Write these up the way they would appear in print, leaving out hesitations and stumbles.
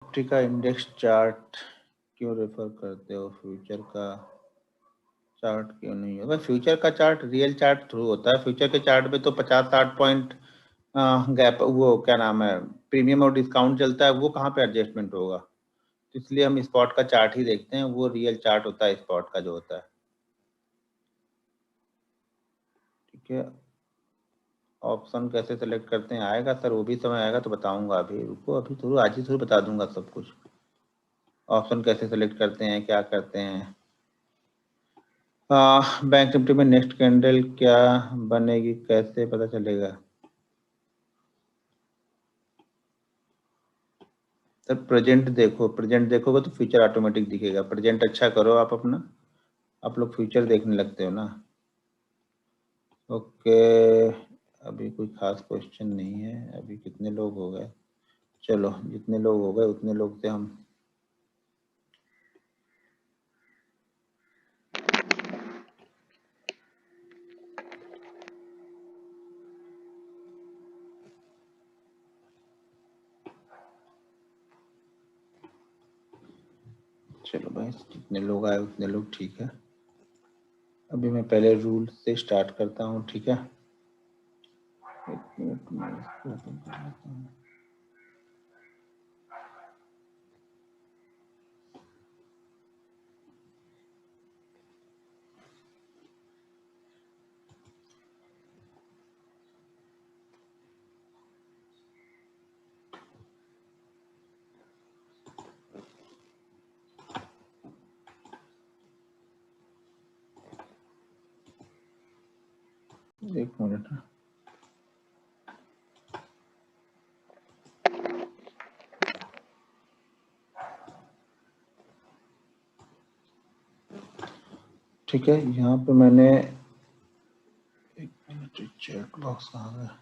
Nifty का index chart क्यों refer करते हो, फ्यूचर का चार्ट क्यों नहीं होगा? फ्यूचर का चार्ट रियल चार्ट थ्रू होता है। फ्यूचर के चार्ट में तो 50-60 पॉइंट गैप, वो क्या नाम है, प्रीमियम और डिस्काउंट चलता है, वो कहाँ पे एडजस्टमेंट होगा? तो इसलिए हम स्पॉट का चार्ट ही देखते हैं, वो रियल चार्ट होता है स्पॉट का जो होता है। ठीक है, ऑप्शन कैसे सेलेक्ट करते हैं आएगा सर, वो भी समय आएगा तो बताऊंगा। अभी रुको, अभी थोड़ा आज ही थोड़ा बता दूंगा सब कुछ। ऑप्शन कैसे सेलेक्ट करते हैं, क्या करते हैं। बैंक निफ्टी में नेक्स्ट कैंडल क्या बनेगी, कैसे पता चलेगा? सर प्रेजेंट देखो, प्रेजेंट देखोगे तो फ्यूचर ऑटोमेटिक दिखेगा। प्रेजेंट अच्छा करो आप अपना, आप लोग फ्यूचर देखने लगते हो ना। ओके, अभी कोई खास क्वेश्चन नहीं है। अभी कितने लोग हो गए? चलो जितने लोग हो गए उतने लोग से हम चलो भाई, जितने लोग आए उतने लोग ठीक है। अभी मैं पहले रूल से स्टार्ट करता हूँ, ठीक है। एक मिनट में इसको ओपन कर लेता हूँ। एक मिनट। ठीक है, यहाँ पे मैंने एक मिनट, चैट बॉक्स कहाँ गया?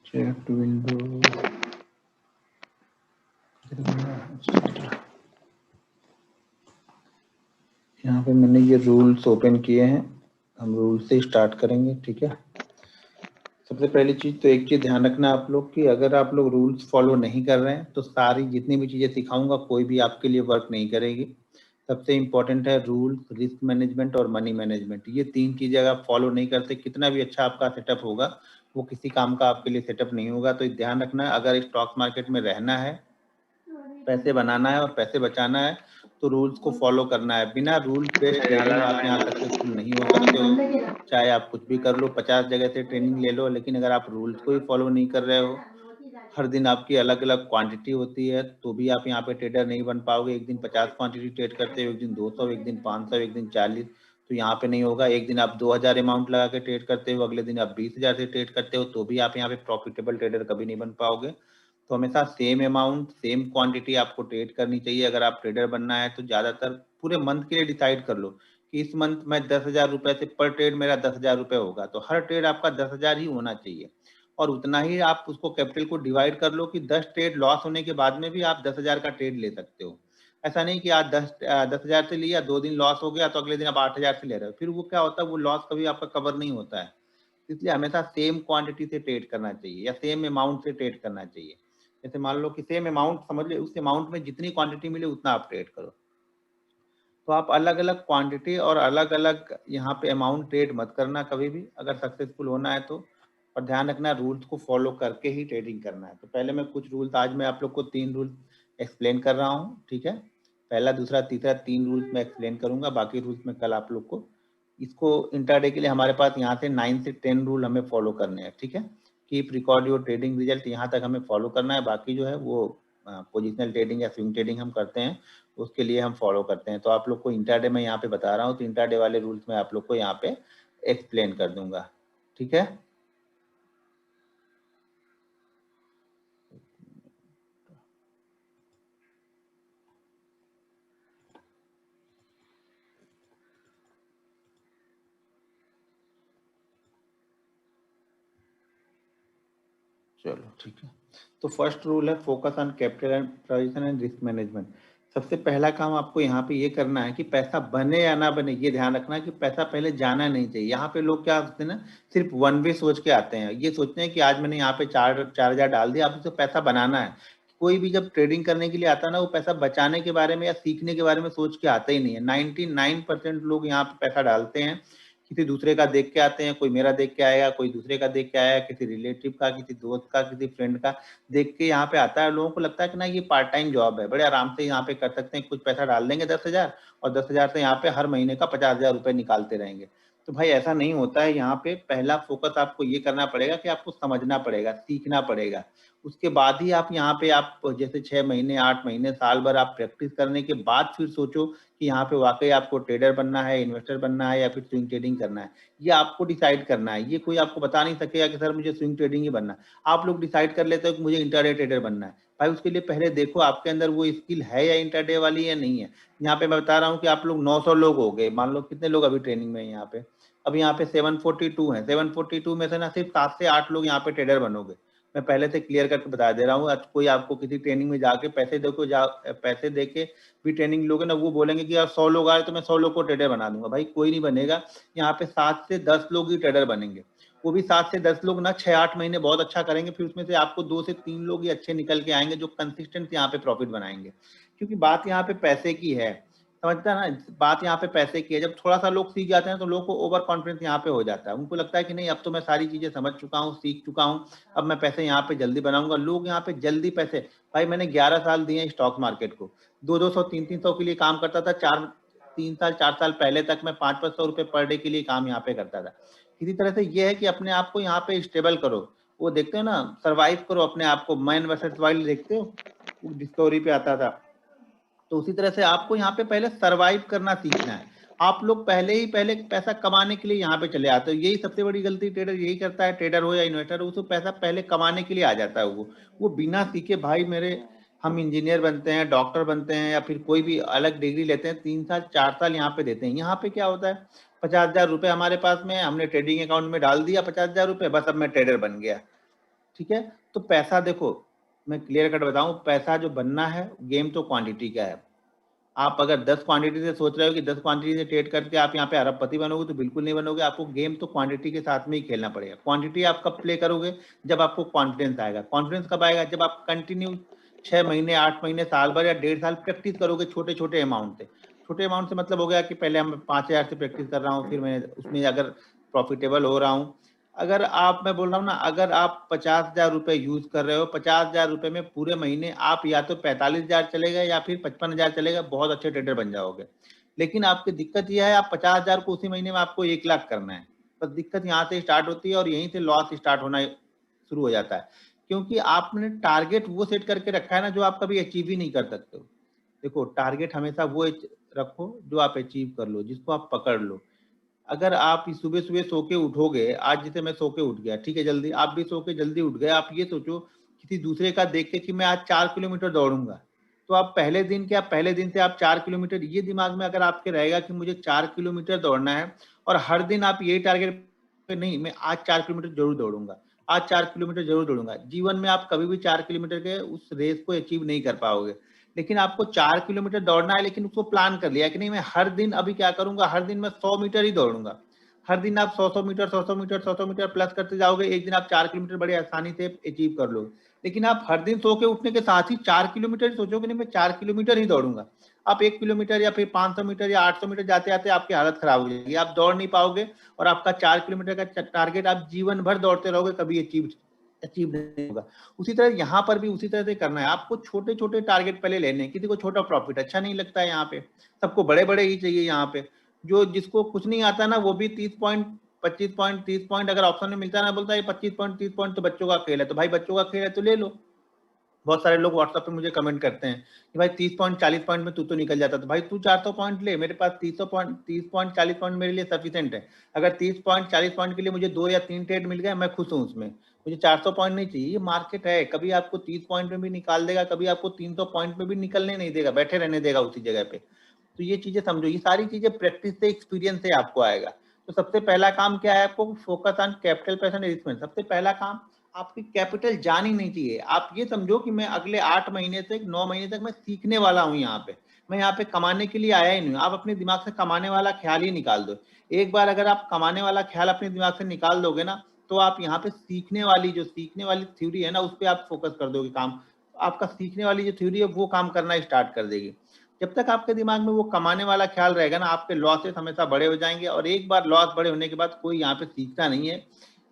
चैट विंडो, यहाँ पे मैंने ये रूल्स ओपन किए हैं। हम रूल से स्टार्ट करेंगे, ठीक है। सबसे पहली चीज तो एक चीज ध्यान रखना आप लोग कि अगर आप लोग रूल्स फॉलो नहीं कर रहे हैं तो सारी जितनी भी चीजें सिखाऊंगा कोई भी आपके लिए वर्क नहीं करेगी। सबसे इम्पोर्टेंट है रूल्स, रिस्क मैनेजमेंट और मनी मैनेजमेंट। ये तीन चीजें अगर आप फॉलो नहीं करते, कितना भी अच्छा आपका सेटअप होगा वो किसी काम का आपके लिए सेटअप नहीं होगा। तो ध्यान रखना, अगर स्टॉक मार्केट में रहना है, पैसे बनाना है और पैसे बचाना है तो रूल्स को फॉलो करना है। बिना रूल्स बेस्ड ट्रेडिंग आप यहाँ सक्सेसफुल नहीं हो सकते हो। चाहे आप कुछ भी कर लो, 50 जगह से ट्रेनिंग ले लो, लेकिन अगर आप रूल्स को ही फॉलो नहीं कर रहे हो, हर दिन आपकी अलग अलग क्वांटिटी होती है, तो भी आप यहाँ पे ट्रेडर नहीं बन पाओगे। एक दिन 50 क्वांटिटी ट्रेड करते हो, एक दिन 200, एक दिन 500, एक दिन 40, तो यहाँ पे नहीं होगा। एक दिन आप 2000 अमाउंट लगा के ट्रेड करते हो, अगले दिन आप 20,000 से ट्रेड करते हो, तो भी आप यहाँ पे प्रॉफिटेबल ट्रेडर कभी नहीं बन पाओगे। तो हमेशा सेम अमाउंट सेम क्वांटिटी आपको ट्रेड करनी चाहिए। अगर आप ट्रेडर बनना है तो ज़्यादातर पूरे मंथ के लिए डिसाइड कर लो कि इस मंथ में 10,000 रुपये से पर ट्रेड मेरा 10,000 रुपये होगा, तो हर ट्रेड आपका 10,000 ही होना चाहिए। और उतना ही आप उसको कैपिटल को डिवाइड कर लो कि 10 ट्रेड लॉस होने के बाद में भी आप 10,000 का ट्रेड ले सकते हो। ऐसा नहीं कि आज 10,000 से लिया, 2 दिन लॉस हो गया तो अगले दिन आप 8,000 से ले रहे हो, फिर वो क्या होता है, वो लॉस कभी आपका कवर नहीं होता है। इसलिए हमेशा सेम क्वांटिटी से ट्रेड करना चाहिए या सेम अमाउंट से ट्रेड करना चाहिए। जैसे मान लो कि सेम अमाउंट समझ ले, उस अमाउंट में जितनी क्वांटिटी मिले उतना आप ट्रेड करो। तो आप अलग अलग क्वांटिटी और अलग अलग यहाँ पे अमाउंट ट्रेड मत करना कभी भी, अगर सक्सेसफुल होना है तो। और ध्यान रखना रूल्स को फॉलो करके ही ट्रेडिंग करना है। तो पहले मैं कुछ रूल्स, आज मैं आप लोग को 3 रूल्स एक्सप्लेन कर रहा हूँ, ठीक है। पहला, दूसरा, तीसरा, 3 रूल्स मैं एक्सप्लेन करूंगा, बाकी रूल्स में कल आप लोग को। इसको इंटरडे के लिए हमारे पास यहाँ से 9 से 10 रूल हमें फॉलो करने हैं, ठीक है। Keep record your trading result, यहाँ तक हमें फॉलो करना है। बाकी जो है वो पोजिशनल ट्रेडिंग या स्विंग ट्रेडिंग हम करते हैं, उसके लिए हम फॉलो करते हैं। तो आप लोग को इंटरडे में यहाँ पे बता रहा हूँ, तो इंटरडे वाले रूल्स में आप लोग को यहाँ पे एक्सप्लेन कर दूंगा, ठीक है। चलो ठीक है। तो फर्स्ट रूल है focus on capital and position and risk management. सबसे पहला काम आपको यहाँ पे ये करना है कि पैसा बने या ना बने, ये ध्यान रखना कि पैसा पहले जाना नहीं चाहिए। यहाँ पे लोग क्या सोचते हैं ना, सिर्फ वन वे सोच के आते हैं। ये सोचते हैं कि आज मैंने यहाँ पे 4,000 डाल दिया, अब उसे पैसा बनाना है। कोई भी जब ट्रेडिंग करने के लिए आता है ना, वो पैसा बचाने के बारे में या सीखने के बारे में सोच के आता ही नहीं है। 99% लोग यहाँ पे पैसा डालते हैं, किसी दूसरे का देख के आते हैं। कोई मेरा देख के आएगा, कोई दूसरे का देख के आया, किसी रिलेटिव का, किसी दोस्त का, किसी फ्रेंड का देख के यहाँ पे आता है। लोगों को लगता है कि ना ये पार्ट टाइम जॉब है, बड़े आराम से यहाँ पे कर सकते हैं, कुछ पैसा डाल देंगे 10,000 और 10,000 से यहाँ पे हर महीने का 50,000 रुपए निकालते रहेंगे। तो भाई ऐसा नहीं होता है। यहाँ पे पहला फोकस आपको ये करना पड़ेगा कि आपको समझना पड़ेगा, सीखना पड़ेगा। उसके बाद ही आप यहाँ पे आप जैसे 6 महीने, 8 महीने, साल भर आप प्रैक्टिस करने के बाद फिर सोचो कि यहाँ पे वाकई आपको ट्रेडर बनना है, इन्वेस्टर बनना है या फिर स्विंग ट्रेडिंग करना है। ये आपको डिसाइड करना है। ये कोई आपको बता नहीं सकेगा कि सर मुझे स्विंग ट्रेडिंग ही बनना है। आप लोग डिसाइड कर लेते हो कि मुझे इंट्राडे ट्रेडर बनना है। भाई उसके लिए पहले देखो आपके अंदर वो स्किल है या इंट्राडे वाली या नहीं है। यहाँ पे मैं बता रहा हूँ कि आप लोग 900 लोग हो गए, मान लो कितने लोग अभी ट्रेनिंग में है यहाँ पे, अब यहाँ पे 742 है। 742 में से ना सिर्फ 7 से 8 लोग यहाँ पे ट्रेडर बनोगे। मैं पहले से क्लियर करके बता दे रहा हूँ। आज कोई आपको किसी ट्रेनिंग में जाके पैसे दे के भी ट्रेनिंग लोगे ना, वो बोलेंगे कि यार 100 लोग आए तो मैं 100 लोग को ट्रेडर बना दूंगा। भाई कोई नहीं बनेगा। यहाँ पे 7 से 10 लोग ही ट्रेडर बनेंगे। वो भी 7 से 10 लोग ना 6-8 महीने बहुत अच्छा करेंगे, फिर उसमें से आपको 2 से 3 लोग ही अच्छे निकल के आएंगे जो कंसिस्टेंट यहाँ पे प्रॉफिट बनाएंगे। क्योंकि बात यहाँ पे पैसे की है, समझता है ना, बात यहाँ पे पैसे की है। जब थोड़ा सा लोग सीख जाते हैं तो लोगों को ओवर कॉन्फिडेंस यहाँ पे हो जाता है। उनको लगता है कि नहीं अब तो मैं सारी चीजें समझ चुका हूँ, सीख चुका हूँ, अब मैं पैसे यहाँ पे जल्दी बनाऊंगा। लोग यहाँ पे जल्दी पैसे, भाई मैंने 11 साल दिए स्टॉक मार्केट को, 200 300 के लिए काम करता था। 3 साल 4 साल पहले तक मैं 500 रुपए पर डे के लिए काम यहाँ पे करता था। किसी तरह से ये है कि अपने आप को यहाँ पे स्टेबल करो। वो देखते हो ना, सर्वाइव करो अपने आप को। मैन वर्सेस वाइल्ड देखते हो, डिस्कवरी पे आता था। तो उसी तरह से आपको यहाँ पे पहले सरवाइव करना सीखना है। आप लोग पहले पैसा कमाने के लिए यहाँ पे चले आते हो। यही सबसे बड़ी गलती ट्रेडर यही करता है, ट्रेडर हो या इन्वेस्टर हो, उसको पैसा पहले कमाने के लिए आ जाता है। वो बिना सीखे, भाई मेरे हम इंजीनियर बनते हैं, डॉक्टर बनते हैं या फिर कोई भी अलग डिग्री लेते हैं, 3 साल 4 साल यहाँ पे देते हैं। यहाँ पे क्या होता है, 50,000 रुपए हमारे पास में, हमने ट्रेडिंग अकाउंट में डाल दिया 50,000 रुपए, बस अब मैं ट्रेडर बन गया। ठीक है, तो पैसा देखो, मैं क्लियर कट बताऊं, पैसा जो बनना है गेम तो क्वांटिटी का है। आप अगर 10 क्वांटिटी से सोच रहे हो कि 10 क्वांटिटी से ट्रेड करके आप यहाँ पे अरबपति बनोगे, तो बिल्कुल नहीं बनोगे। आपको गेम तो क्वांटिटी के साथ में ही खेलना पड़ेगा। क्वांटिटी आप कब प्ले करोगे, जब आपको कॉन्फिडेंस आएगा। कॉन्फिडेंस कब आएगा, जब आप कंटिन्यू 6 महीने 8 महीने साल भर या 1.5 साल प्रैक्टिस करोगे छोटे छोटे अमाउंट से। छोटे अमाउंट से मतलब हो गया कि पहले हम 5,000 से प्रैक्टिस कर रहा हूँ, फिर मैं उसमें अगर प्रॉफिटेबल हो रहा हूँ। अगर आप, मैं बोल रहा हूँ ना, अगर आप 50,000 रुपए यूज कर रहे हो, 50,000 रुपए में पूरे महीने आप या तो 45,000 चलेगा या फिर 55,000 चलेगा, बहुत अच्छे ट्रेडर बन जाओगे। लेकिन आपकी दिक्कत यह है, आप 50,000 को उसी महीने में आपको 1 लाख करना है। बस दिक्कत यहाँ से स्टार्ट होती है और यहीं से लॉस स्टार्ट होना शुरू हो जाता है। क्योंकि आपने टारगेट वो सेट करके रखा है ना जो आप कभी अचीव ही नहीं कर सकते हो। देखो, टारगेट हमेशा वो रखो जो आप अचीव कर लो, जिसको आप पकड़ लो। अगर आप सुबह सुबह सो के उठोगे, आज जैसे मैं सो के उठ गया, ठीक है, जल्दी, आप भी सो के जल्दी उठ गए, आप ये सोचो किसी दूसरे का देख के कि मैं आज 4 किलोमीटर दौड़ूंगा, तो आप पहले दिन क्या, पहले दिन से आप 4 किलोमीटर, ये दिमाग में अगर आपके रहेगा कि मुझे 4 किलोमीटर दौड़ना है, और हर दिन आप यही टारगेट, नहीं मैं आज 4 किलोमीटर जरूर दौड़ूंगा, आज 4 किलोमीटर जरूर दौड़ूंगा, जीवन में आप कभी भी 4 किलोमीटर के उस रेस को अचीव नहीं कर पाओगे। लेकिन आपको 4 किलोमीटर दौड़ना है, लेकिन उसको प्लान कर लिया कि नहीं मैं हर दिन अभी क्या करूंगा, हर दिन मैं 100 मीटर ही दौड़ूंगा। हर दिन आप 100 मीटर 100 मीटर 100 मीटर प्लस करते जाओगे, एक दिन आप 4 किलोमीटर बड़े आसानी से अचीव कर लोगे। लेकिन आप हर दिन सो के उठने के साथ ही 4 किलोमीटर सोचोगे, नहीं मैं 4 किलोमीटर ही दौड़ूंगा, आप 1 किलोमीटर या फिर 500 मीटर या 800 मीटर जाते जाते आपकी हालत खराब हो जाएगी, आप दौड़ नहीं पाओगे, और आपका 4 किलोमीटर का टारगेट आप जीवन भर दौड़ते रहोगे, कभी अचीव नहीं होगा। उसी तरह यहाँ पर भी उसी तरह से करना है। आपको छोटे छोटे टारगेट पहले लेने हैं। किसी को छोटा प्रॉफिट अच्छा नहीं लगता है, यहाँ पे सबको बड़े बड़े ही चाहिए। यहाँ पे जो जिसको कुछ नहीं आता ना, वो भी 30 पॉइंट 25 पॉइंट 30 पॉइंट अगर ऑप्शन में मिलता है ना, बोलता है 25 पॉइंट 30 पॉइंट तो बच्चों का खेल है। तो भाई बच्चों का खेल है तो ले लो। बहुत सारे लोग व्हाट्सएप पे मुझे कमेंट करते हैं कि भाई 30 पॉइंट 40 पॉइंट में तू तो निकल जाता, तो भाई तू 400 पॉइंट ले, मेरे पास 30 पॉइंट 40 पॉइंट मेरे लिए सफिशिएंट है। अगर 30 पॉइंट 40 पॉइंट के लिए मुझे 2 या 3 ट्रेड मिल गए, मैं खुश हूँ उसमें। मुझे 400 पॉइंट नहीं चाहिए। ये मार्केट है, कभी आपको 30 पॉइंट में भी निकाल देगा, कभी आपको 300 पॉइंट में भी निकलने नहीं देगा, बैठे रहने देगा उसी जगह पे। तो ये चीजें समझो, ये सारी चीजें प्रैक्टिस से, एक्सपीरियंस से आपको आएगा। तो सबसे पहला काम क्या है, आपको focus on capital present risk. सबसे पहला काम आपकी कैपिटल जानी नहीं चाहिए। आप ये समझो कि मैं अगले 8 महीने तक 9 महीने तक मैं सीखने वाला हूँ यहाँ पे, मैं यहाँ पे कमाने के लिए आया ही नहीं हूँ। आप अपने दिमाग से कमाने वाला ख्याल ही निकाल दो। एक बार अगर आप कमाने वाला ख्याल अपने दिमाग से निकाल दोगे ना, तो आप यहाँ पे सीखने वाली थ्योरी है ना, उस पर आप फोकस कर दोगे काम। आपका सीखने वाली जो थ्योरी है वो काम करना स्टार्ट कर देगी। जब तक आपके दिमाग में वो कमाने वाला ख्याल रहेगा ना, आपके लॉसेस हमेशा बड़े हो जाएंगे, और एक बार लॉस बड़े होने के बाद कोई यहाँ पे सीखता नहीं है।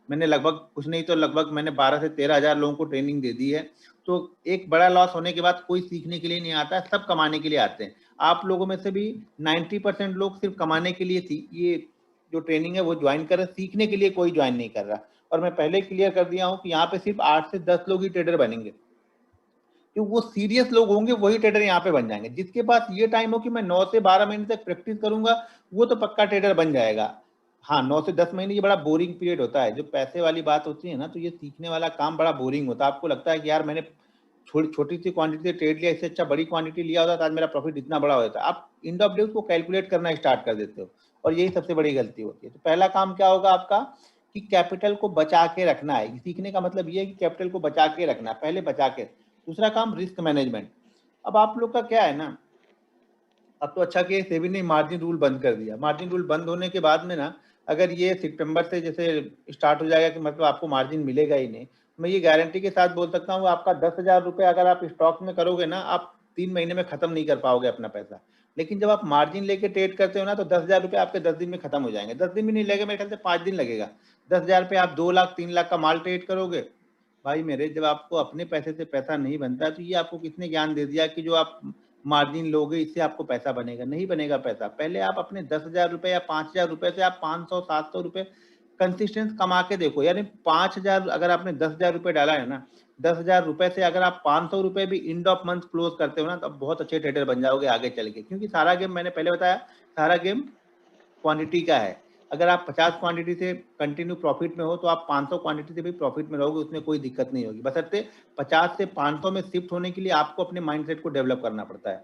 मैंने लगभग कुछ नहीं तो लगभग मैंने 12 से 13 हजार लोगों को ट्रेनिंग दे दी है। तो एक बड़ा लॉस होने के बाद कोई सीखने के लिए नहीं आता है, सब कमाने के लिए आते हैं। आप लोगों में से भी 90% लोग सिर्फ कमाने के लिए ये जो ट्रेनिंग है वो ज्वाइन कर रहे, सीखने के लिए कोई ज्वाइन नहीं कर रहा। और मैं पहले क्लियर कर दिया हूँ कि यहाँ पे सिर्फ 8 से 10 लोग ही ट्रेडर बनेंगे, क्योंकि वो सीरियस लोग होंगे वही ट्रेडर यहाँ पे बन जाएंगे। जिसके पास ये टाइम हो कि मैं 9 से 12 महीने तक प्रैक्टिस करूंगा, वो तो पक्का ट्रेडर बन जाएगा। हाँ, 9 से 10 महीने ये बड़ा बोरिंग पीरियड होता है। जो पैसे वाली बात होती है ना, तो ये सीखने वाला काम बड़ा बोरिंग होता है। आपको लगता है कि यार मैंने छोटी सी क्वांटिटी से ट्रेड लिया, इससे अच्छा बड़ी क्वांटिटी लिया होता तो आज मेरा प्रॉफिट इतना बड़ा होता। आप एंड ऑफ डे उसको कैलकुलेट करना स्टार्ट कर देते हो, और यही सबसे बड़ी गलती होती है। तो पहला काम क्या होगा आपका कि कैपिटल को बचा के रखना है। सीखने का मतलब ये है कि कैपिटल को बचा के रखना, पहले बचा के। दूसरा काम रिस्क मैनेजमेंट। अब आप लोग का क्या है ना, अब तो अच्छा कि सेबी ने मार्जिन रूल बंद कर दिया। मार्जिन रूल बंद होने के बाद में ना, अगर ये सितंबर से जैसे स्टार्ट हो जाएगा कि मतलब आपको मार्जिन मिलेगा ही नहीं, मैं ये गारंटी के साथ बोल सकता हूँ आपका 10,000 रुपये अगर आप स्टॉक में करोगे ना, आप 3 महीने में खत्म नहीं कर पाओगे अपना पैसा। लेकिन जब आप मार्जिन लेके ट्रेड करते हो ना, तो 10,000 रुपये आपके 10 दिन में खत्म हो जाएंगे। 10 दिन भी नहीं लगेगा, मेरे ख्याल से 5 दिन लगेगा। 10,000 पे आप 2 लाख 3 लाख का माल ट्रेड करोगे। भाई मेरे, जब आपको अपने पैसे से पैसा नहीं बनता, तो ये आपको किसने ज्ञान दे दिया कि जो आप मार्जिन लोगे इससे आपको पैसा बनेगा? नहीं बनेगा पैसा। पहले आप अपने 10,000 रुपये या 5,000 रुपये से आप 500-700 रुपये कंसिस्टेंस कमा के देखो। यानी 5,000 अगर आपने 10,000 रुपये डाला है ना, 10,000 रुपये से अगर आप 500 रुपये भी एंड ऑफ मंथ क्लोज करते हो ना, तो बहुत अच्छे ट्रेडर बन जाओगे आगे चल के। क्योंकि सारा गेम, मैंने पहले बताया, सारा गेम क्वांटिटी का है। अगर आप 50 क्वांटिटी से कंटिन्यू प्रॉफिट में हो, तो आप 500 क्वांटिटी से भी प्रॉफिट में रहोगे, उसमें कोई दिक्कत नहीं होगी। बशर्ते 50 से 500 में शिफ्ट होने के लिए आपको अपने माइंडसेट को डेवलप करना पड़ता है।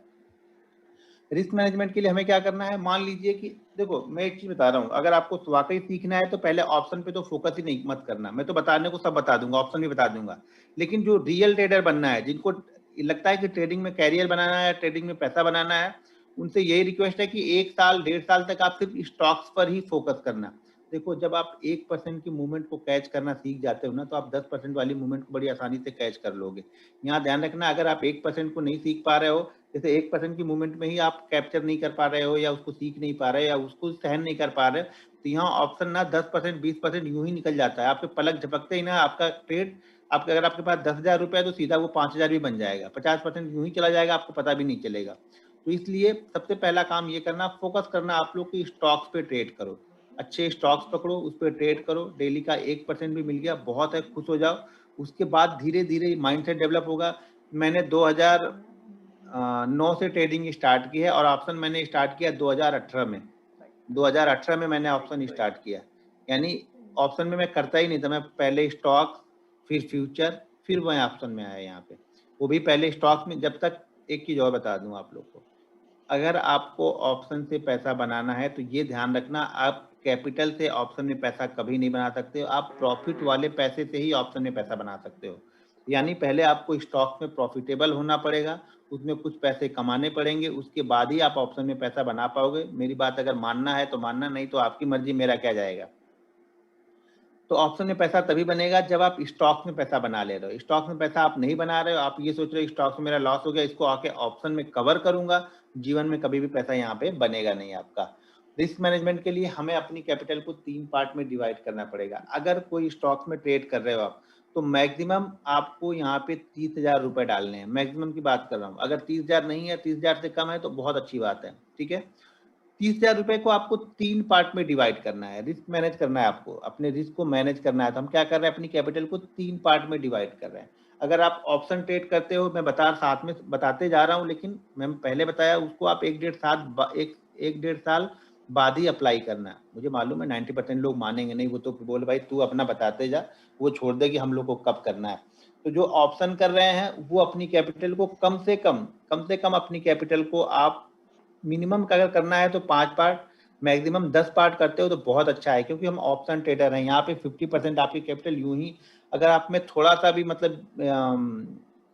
रिस्क मैनेजमेंट के लिए हमें क्या करना है, मान लीजिए कि देखो मैं एक चीज बता रहा हूँ, अगर आपको वाकई सीखना है तो पहले ऑप्शन पे तो फोकस ही नहीं मत करना। मैं तो बताने को सब बता दूंगा, ऑप्शन भी बता दूंगा, लेकिन जो रियल ट्रेडर बनना है, जिनको लगता है कि ट्रेडिंग में कैरियर बनाना है, ट्रेडिंग में पैसा बनाना है, उनसे यही रिक्वेस्ट है कि 1 साल 1.5 साल तक आप सिर्फ स्टॉक्स पर ही फोकस करना। देखो, जब आप 1% की मूवमेंट को कैच करना सीख जाते हो ना, तो आप 10% वाली मूवमेंट को बड़ी आसानी से कैच कर लोगे। यहाँ ध्यान रखना, अगर आप 1% को नहीं सीख पा रहे हो, जैसे 1% की मूवमेंट में ही आप कैप्चर नहीं कर पा रहे हो, या उसको सीख नहीं पा रहे, या उसको सहन नहीं कर पा रहे, तो यहाँ ऑप्शन ना 10% 20% यूं ही निकल जाता है। आपके पलक झपकते ही ना आपका ट्रेड, आपके अगर आपके पास 10,000 रुपये है तो सीधा वो 5,000 भी बन जाएगा। 50% यूं ही चला जाएगा, आपको पता भी नहीं चलेगा। तो इसलिए सबसे पहला काम ये करना, फोकस करना आप लोग की स्टॉक्स पे ट्रेड करो। अच्छे स्टॉक्स पकड़ो, उस पर ट्रेड करो। डेली का 1% भी मिल गया बहुत है, खुश हो जाओ। उसके बाद धीरे धीरे माइंडसेट डेवलप होगा। मैंने 2009 से ट्रेडिंग स्टार्ट की है, और ऑप्शन मैंने स्टार्ट किया 2018 में। 2018 में मैंने ऑप्शन स्टार्ट किया। यानी ऑप्शन में मैं करता ही नहीं था, मैं पहले स्टॉक, फिर फ्यूचर, फिर मैं ऑप्शन में आया यहाँ पे। वो भी पहले स्टॉक में। जब तक, एक चीज और बता दूं आप लोग को, अगर आपको ऑप्शन से पैसा बनाना है तो ये ध्यान रखना, आप कैपिटल से ऑप्शन में पैसा कभी नहीं बना सकते हो। आप प्रॉफिट वाले पैसे से ही ऑप्शन में पैसा बना सकते हो। यानी पहले आपको स्टॉक में प्रॉफिटेबल होना पड़ेगा, उसमें कुछ पैसे कमाने पड़ेंगे, उसके बाद ही आप ऑप्शन में पैसा बना पाओगे। मेरी बात अगर मानना है तो मानना, नहीं तो आपकी मर्जी, मेरा क्या जाएगा। तो ऑप्शन में पैसा तभी बनेगा जब आप स्टॉक में पैसा बना ले रहे हो। स्टॉक में पैसा आप नहीं बना रहे हो, आप ये सोच रहे हो स्टॉक में मेरा लॉस हो गया, इसको आके ऑप्शन में कवर करूंगा, जीवन में कभी भी पैसा यहाँ पे बनेगा नहीं आपका। रिस्क मैनेजमेंट के लिए हमें अपनी कैपिटल को 3 पार्ट में डिवाइड करना पड़ेगा। अगर कोई स्टॉक में ट्रेड कर रहे हो आप, तो मैक्सिमम आपको यहाँ पे 30,000 रुपए डालने हैं। मैक्सिमम की बात कर रहा हूँ। अगर 30,000 नहीं है, 30,000 से कम है, तो बहुत अच्छी बात है, ठीक है। 30,000 रुपए को आपको 3 पार्ट में डिवाइड करना है। रिस्क मैनेज करना है, आपको अपने रिस्क को मैनेज करना है। तो हम क्या कर रहे हैं, अपनी कैपिटल को 3 पार्ट में डिवाइड कर रहे हैं। अगर आप ऑप्शन ट्रेड करते हो, मैं साथ में बताते जा रहा हूँ, लेकिन मैं पहले बताया उसको आप 1-1.5 साल बाद ही अप्लाई करना। मुझे मालूम है 90% लोग मानेंगे नहीं, वो तो बोल भाई तू अपना बताते जा, वो छोड़ दे कि हम लोग को कब करना है। तो जो ऑप्शन कर रहे हैं वो अपनी कैपिटल को कम से कम अपनी कैपिटल को आप मिनिमम का अगर करना है तो 5 पार्ट, मैक्सिमम 10 पार्ट करते हो तो बहुत अच्छा है, क्योंकि हम ऑप्शन ट्रेडर हैं। यहाँ पे 50% आपकी कैपिटल यूं ही, अगर आप में थोड़ा सा भी मतलब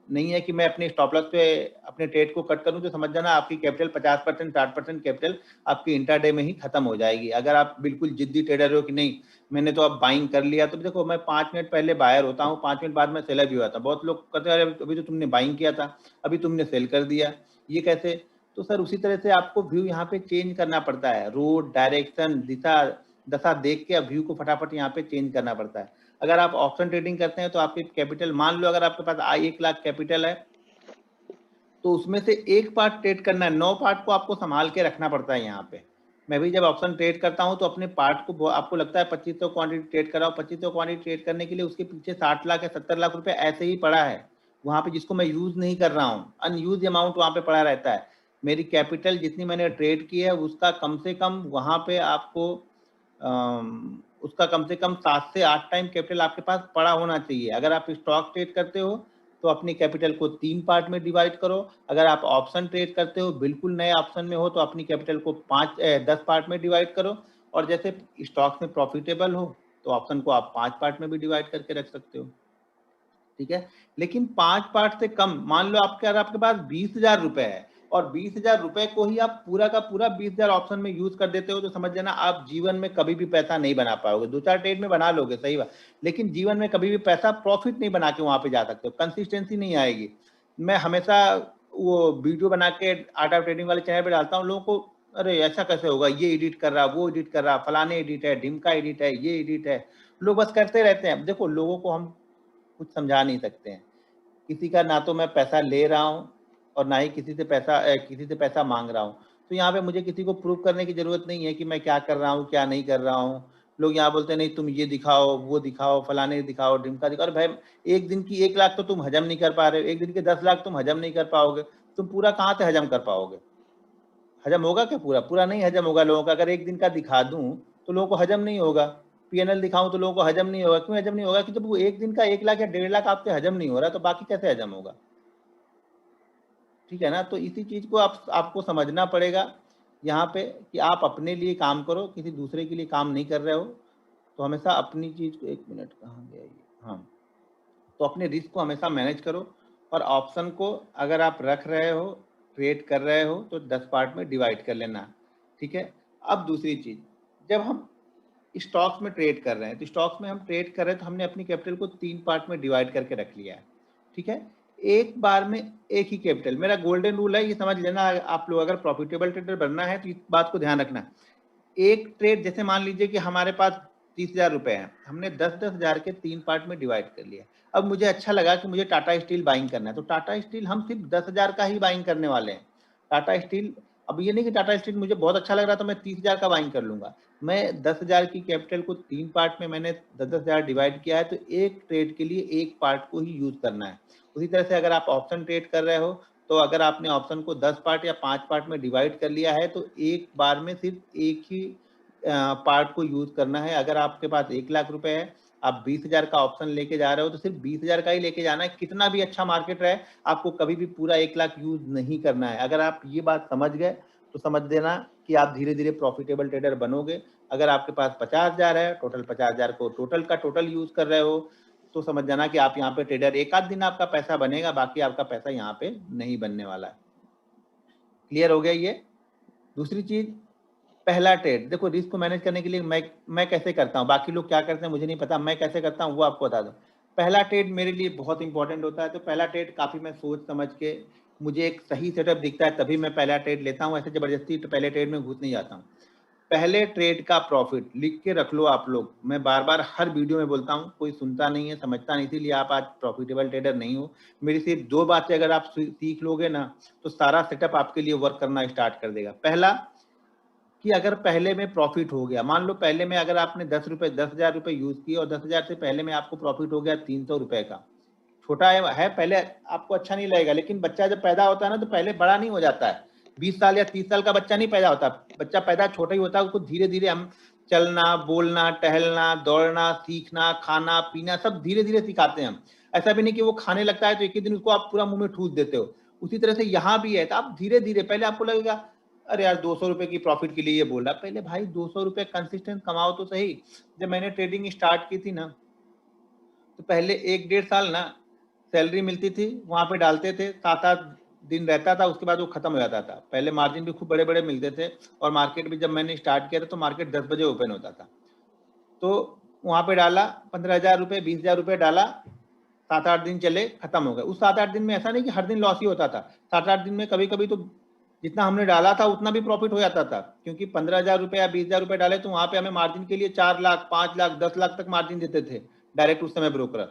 नहीं है कि मैं अपने स्टॉप लॉस पे अपने ट्रेड को कट करूं, तो समझ जाना आपकी कैपिटल 50% 60% कैपिटल आपकी इंट्राडे में ही खत्म हो जाएगी। अगर आप बिल्कुल जिद्दी ट्रेडर हो कि नहीं मैंने तो अब बाइंग कर लिया, तो देखो मैं 5 मिनट पहले बायर होता हूँ, 5 मिनट बाद में सेलर भी हुआ था। बहुत लोग कहते हैं अरे अभी तो तुमने बाइंग किया था, अभी तुमने सेल कर दिया, ये कैसे? तो सर उसी तरह से आपको व्यू यहाँ पे चेंज करना पड़ता है। रोड डायरेक्शन दिशा दशा देख के व्यू को फटाफट यहाँ पे चेंज करना पड़ता है। अगर आप ऑप्शन ट्रेडिंग करते हैं तो आपकी कैपिटल, मान लो अगर आपके पास 1 लाख कैपिटल है, तो उसमें से 1 पार्ट ट्रेड करना है, 9 पार्ट को आपको संभाल के रखना पड़ता है। यहाँ पे मैं भी जब ऑप्शन ट्रेड करता हूँ तो अपने पार्ट को, आपको लगता है 2500 क्वांटिटी ट्रेड कर रहा हूँ, 2500 क्वांटिटी ट्रेड करने के लिए उसके पीछे 60 लाख या 70 लाख रुपए ऐसे ही पड़ा है वहां पे, जिसको मैं यूज नहीं कर रहा हूँ, अनयूज अमाउंट वहां पे पड़ा रहता है। मेरी कैपिटल जितनी मैंने ट्रेड की है उसका कम से कम वहां पे आपको उसका कम से कम 7 से 8 टाइम कैपिटल आपके पास पड़ा होना चाहिए। अगर आप स्टॉक ट्रेड करते हो तो अपनी कैपिटल को 3 पार्ट में डिवाइड करो। अगर आप ऑप्शन ट्रेड करते हो, बिल्कुल नए ऑप्शन में हो, तो अपनी कैपिटल को 10 पार्ट में डिवाइड करो। और जैसे स्टॉक्स में प्रॉफिटेबल हो तो ऑप्शन को आप 5 पार्ट में भी डिवाइड करके रख सकते हो, ठीक है। लेकिन 5 पार्ट से कम, मान लो आपके पास 20,000 रुपए है और 20,000 रुपए को ही आप पूरा का पूरा 20,000 ऑप्शन में यूज कर देते हो, तो समझ जाना आप जीवन में कभी भी पैसा नहीं बना पाओगे। 2-4 ट्रेड में बना लोगे, सही बात, लेकिन जीवन में कभी भी पैसा प्रॉफिट नहीं बना के वहां पे जा सकते हो, कंसिस्टेंसी नहीं आएगी। मैं हमेशा वो वीडियो बना के आर्ट ऑफ ट्रेडिंग वाले चैनल पे डालता हूँ, लोगों को अरे ऐसा कैसे होगा, ये एडिट कर रहा, वो एडिट कर रहा, फलाने एडिट है, ढिमका एडिट है, ये एडिट है, लोग बस करते रहते हैं। देखो लोगों को हम कुछ समझा नहीं सकते हैं, किसी का ना तो मैं पैसा ले रहा हूँ और ना ही किसी से पैसा मांग रहा हूँ। तो यहाँ पे मुझे किसी को प्रूव करने की जरूरत नहीं है कि मैं क्या कर रहा हूँ क्या नहीं कर रहा हूँ। लोग यहाँ बोलते हैं नहीं तुम ये दिखाओ, वो दिखाओ, फलाने दिखाओ, ढिमका दिखाओ। भाई एक दिन की 1 लाख तो तुम हजम नहीं कर पा रहे हो, एक दिन के 10 लाख तुम हजम नहीं कर पाओगे, तुम पूरा कहाँ से हजम कर पाओगे? हजम होगा क्या? पूरा पूरा नहीं हजम होगा लोगों का। अगर एक दिन का दिखा दूं तो लोगों को हजम नहीं होगा, पीएनएल दिखाऊं तो लोगों को हजम नहीं होगा। क्यों हजम नहीं होगा? कि जब वो एक दिन का 1 लाख या 1.5 लाख आपसे हजम नहीं हो रहा तो बाकी कैसे हजम होगा? ठीक है ना। तो इसी चीज को आपको समझना पड़ेगा यहाँ पे कि आप अपने लिए काम करो, किसी दूसरे के लिए काम नहीं कर रहे हो। तो हमेशा अपनी चीज को, 1 मिनट कहाँ गया ये, हाँ, तो अपने रिस्क को हमेशा मैनेज करो। और ऑप्शन को अगर आप रख रहे हो, ट्रेड कर रहे हो, तो 10 पार्ट में डिवाइड कर लेना, ठीक है। अब दूसरी चीज, जब हम स्टॉक्स में ट्रेड कर रहे हैं, तो स्टॉक्स में हम ट्रेड कर रहे हैं तो हमने अपनी कैपिटल को 3 पार्ट में डिवाइड करके रख लिया है, ठीक है। एक बार में एक ही कैपिटल, मेरा गोल्डन रूल है, ये समझ लेना आप लोग। अगर प्रॉफिटेबल ट्रेडर बनना है तो इस बात को ध्यान रखना। एक ट्रेड, जैसे मान लीजिए कि हमारे पास 30,000 रुपए हैं, हमने 10-10 हजार के 3 पार्ट में डिवाइड कर लिया। अब मुझे अच्छा लगा कि मुझे टाटा स्टील बाइंग करना है, तो टाटा स्टील हम सिर्फ 10,000 का ही बाइंग करने वाले हैं। टाटा स्टील, अब ये नहीं कि टाटा स्टील मुझे बहुत अच्छा लग रहा तो मैं 30,000 का बाइंग कर लूंगा। मैं 10,000 की कैपिटल को 3 पार्ट में मैंने 10-10 हजार डिवाइड किया है, तो एक ट्रेड के लिए एक पार्ट को ही यूज करना है। उसी तरह से अगर आप ऑप्शन ट्रेड कर रहे हो, तो अगर आपने ऑप्शन को 10 पार्ट या 5 पार्ट में डिवाइड कर लिया है, तो एक बार में सिर्फ एक ही पार्ट को यूज करना है। अगर आपके पास 1 लाख रुपए है, आप 20,000 का ऑप्शन लेके जा रहे हो, तो सिर्फ 20,000 का ही लेके जाना है। कितना भी अच्छा मार्केट रहे, आपको कभी भी पूरा 1 लाख यूज नहीं करना है। अगर आप ये बात समझ गए तो समझ देना कि आप धीरे धीरे प्रॉफिटेबल ट्रेडर बनोगे। अगर आपके पास 50,000 है, टोटल 50,000 को टोटल का टोटल यूज कर रहे हो, तो समझ जाना कि आप यहाँ पे ट्रेडर, एक आध दिन आपका पैसा बनेगा, बाकी आपका पैसा यहाँ पे नहीं बनने वाला है। क्लियर हो गया ये? दूसरी चीज, पहला ट्रेड, देखो रिस्क को मैनेज करने के लिए मैं कैसे करता हूँ, बाकी लोग क्या करते हैं मुझे नहीं पता, मैं कैसे करता हूँ वो आपको बता दूँ। पहला ट्रेड मेरे लिए बहुत इंपॉर्टेंट होता है, तो पहला ट्रेड काफी मैं सोच समझ के, मुझे एक सही सेटअप दिखता है तभी मैं पहला ट्रेड लेता हूँ। ऐसे जबरदस्ती तो पहले ट्रेड में घुस नहीं जाता हूँ। पहले ट्रेड का प्रॉफिट लिख के रख लो आप लोग। मैं बार बार हर वीडियो में बोलता हूँ, कोई सुनता नहीं है, समझता नहीं, इसीलिए आप आज प्रॉफिटेबल ट्रेडर नहीं हो। मेरी सिर्फ 2 बातें अगर आप सीख लोगे ना, तो सारा सेटअप आपके लिए वर्क करना स्टार्ट कर देगा। पहला, कि अगर पहले में प्रॉफिट हो गया, मान लो पहले में अगर आपने 10,000 रुपए यूज किए और 10,000 से पहले में आपको प्रॉफिट हो गया 300 रुपए का, छोटा है पहले आपको अच्छा नहीं लगेगा, लेकिन बच्चा जब पैदा होता है ना तो पहले बड़ा नहीं हो जाता है। 20 साल या 30 साल का बच्चा नहीं पैदा होता, बच्चा पैदा छोटा ही होता है। उसको धीरे धीरे हम चलना, बोलना, टहलना, दौड़ना, सीखना, खाना पीना सब धीरे धीरे सिखाते हैं हम। ऐसा भी नहीं कि वो खाने लगता है तो एक ही दिन उसको आप पूरा मुंह में ठूस देते हो। उसी तरह से यहाँ भी है, तो आप धीरे धीरे, पहले आपको लगेगा अरे यार 200 रुपए की प्रॉफिट के लिए ये बोल रहा। पहले भाई 200 रुपए कंसिस्टेंट कमाओ तो सही। जब मैंने ट्रेडिंग स्टार्ट की थी ना, तो पहले 1-1.5 साल ना सैलरी मिलती थी, वहां पे डालते थे, 7-8 दिन रहता था, उसके बाद वो खत्म हो जाता था। पहले मार्जिन भी खूब बड़े बड़े मिलते थे, और मार्केट भी जब मैंने स्टार्ट किया था तो मार्केट 10 बजे ओपन होता था। तो वहां पे डाला 15,000 रुपये, 20,000 रुपये डाला, 7-8 दिन चले, खत्म हो गए। उस 7-8 दिन में ऐसा नहीं कि हर दिन लॉस ही होता था, 7-8 दिन में कभी कभी तो जितना हमने डाला था उतना भी प्रॉफिट हो जाता था, क्योंकि 15,000 रुपये या 20,000 रुपये डाले तो वहां पे हमें मार्जिन के लिए 4 लाख, 5 लाख, 10 लाख तक मार्जिन देते थे डायरेक्ट उस समय ब्रोकर।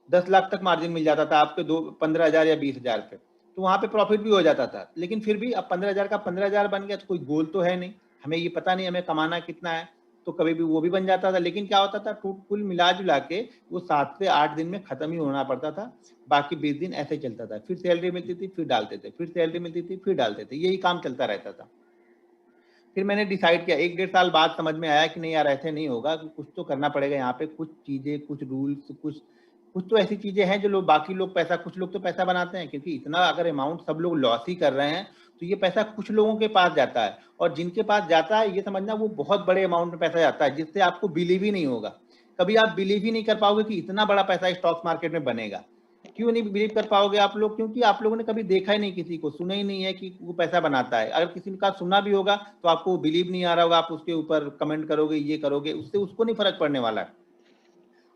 10 लाख तक मार्जिन मिल जाता था आपके 15,000 या 20,000 पे, तो वहां पे प्रॉफिट भी हो जाता था। लेकिन फिर भी अब 15,000 का 15,000 बन गया तो कोई गोल तो है नहीं, हमें ये पता नहीं हमें कमाना कितना है, तो कभी भी वो भी बन जाता था। लेकिन क्या होता था, कुल मिला जुला के वो 7 से 8 दिन में खत्म ही होना पड़ता था, बाकी 20 दिन ऐसे चलता था। फिर सैलरी मिलती थी, फिर डालते थे, फिर सैलरी मिलती थी, फिर डालते थे, यही काम चलता रहता था। फिर मैंने डिसाइड किया 1-1.5 साल बाद समझ में आया कि नहीं यार ऐसे नहीं होगा, कुछ तो करना पड़ेगा यहाँ पे, कुछ चीजें, कुछ रूल्स, कुछ कुछ तो ऐसी चीजें हैं जो लोग, बाकी लोग पैसा, कुछ लोग तो पैसा बनाते हैं, क्योंकि इतना अगर अमाउंट सब लोग लॉस ही कर रहे हैं तो ये पैसा कुछ लोगों के पास जाता है, और जिनके पास जाता है ये समझना वो बहुत बड़े अमाउंट में पैसा जाता है, जिससे आपको बिलीव ही नहीं होगा। कभी आप बिलीव ही नहीं कर पाओगे कि इतना बड़ा पैसा स्टॉक मार्केट में बनेगा। क्यों नहीं बिलीव कर पाओगे आप लोग? क्योंकि आप लोगों ने कभी देखा ही नहीं, किसी को सुना ही नहीं है कि वो पैसा बनाता है। अगर किसी का सुना भी होगा तो आपको बिलीव नहीं आ रहा होगा, आप उसके ऊपर कमेंट करोगे, ये करोगे, उससे उसको नहीं फर्क पड़ने वाला,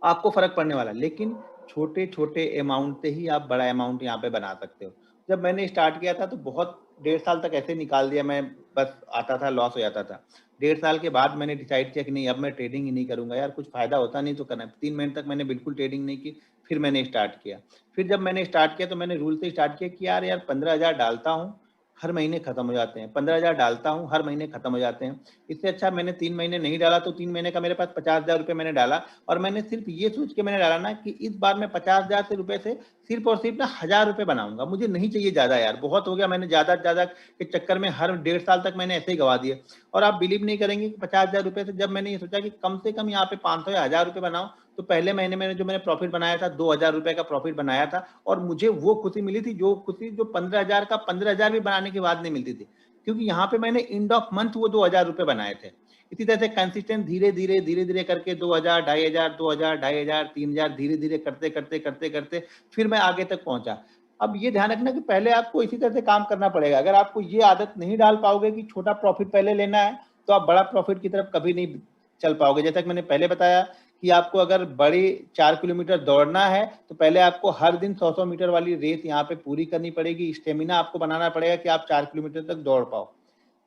आपको फर्क पड़ने वाला। लेकिन छोटे छोटे अमाउंट से ही आप बड़ा अमाउंट यहाँ पे बना सकते हो। जब मैंने स्टार्ट किया था तो बहुत 1.5 साल तक ऐसे निकाल दिया मैं, बस आता था, लॉस हो जाता था। 1.5 साल के बाद मैंने डिसाइड किया कि नहीं, अब मैं ट्रेडिंग ही नहीं करूंगा यार, कुछ फायदा होता नहीं तो करना। 3 महीने तक मैंने बिल्कुल ट्रेडिंग नहीं की, फिर मैंने स्टार्ट किया। फिर जब मैंने स्टार्ट किया तो मैंने रूल से स्टार्ट किया कि यार यार 15,000 डालता हूँ, हर महीने खत्म हो जाते हैं, 15,000 डालता हूँ, हर महीने खत्म हो जाते हैं। इससे अच्छा मैंने 3 महीने नहीं डाला तो 3 महीने का मेरे पास 50,000 रुपये मैंने डाला, और मैंने सिर्फ ये सोच के मैंने डाला ना कि इस बार मैं 50,000 से रुपए से सिर्फ और सिर्फ ना 1,000 रुपये बनाऊंगा, मुझे नहीं चाहिए ज्यादा यार, बहुत हो गया। मैंने ज्यादा ज्यादा के चक्कर में हर 1.5 साल तक मैंने ऐसे ही गवा दिए। और आप बिलीव नहीं करेंगे कि 50,000 रुपये से जब मैंने ये सोचा कि कम से कम यहाँ पे 500 या 1,000 रुपये बनाऊं, तो पहले महीने में जो मैंने प्रॉफिट बनाया था 2,000 रुपये का प्रॉफिट बनाया था, और मुझे वो खुशी मिली थी, जो खुशी जो 15,000 का 15,000 भी बनाने के बाद नहीं मिलती थी, क्योंकि यहाँ पे मैंने एंड ऑफ मंथ वो 2,000 रुपये बनाए थे। इसी तरह से कंसिस्टेंट धीरे धीरे धीरे धीरे करके 2,000, 2,500, 2,000, 2,500, 3,000 धीरे धीरे करते करते करते करते फिर मैं आगे तक पहुंचा। अब ये ध्यान रखना कि पहले आपको इसी तरह से काम करना पड़ेगा। अगर आपको ये आदत नहीं डाल पाओगे कि छोटा प्रॉफिट पहले लेना है, तो आप बड़ा प्रॉफिट की तरफ कभी नहीं चल पाओगे। जैसा कि मैंने पहले बताया कि आपको अगर बड़ी 4 किलोमीटर दौड़ना है तो पहले आपको हर दिन 100-100 मीटर वाली रेस यहाँ पे पूरी करनी पड़ेगी, स्टेमिना आपको बनाना पड़ेगा कि आप 4 किलोमीटर तक दौड़ पाओ।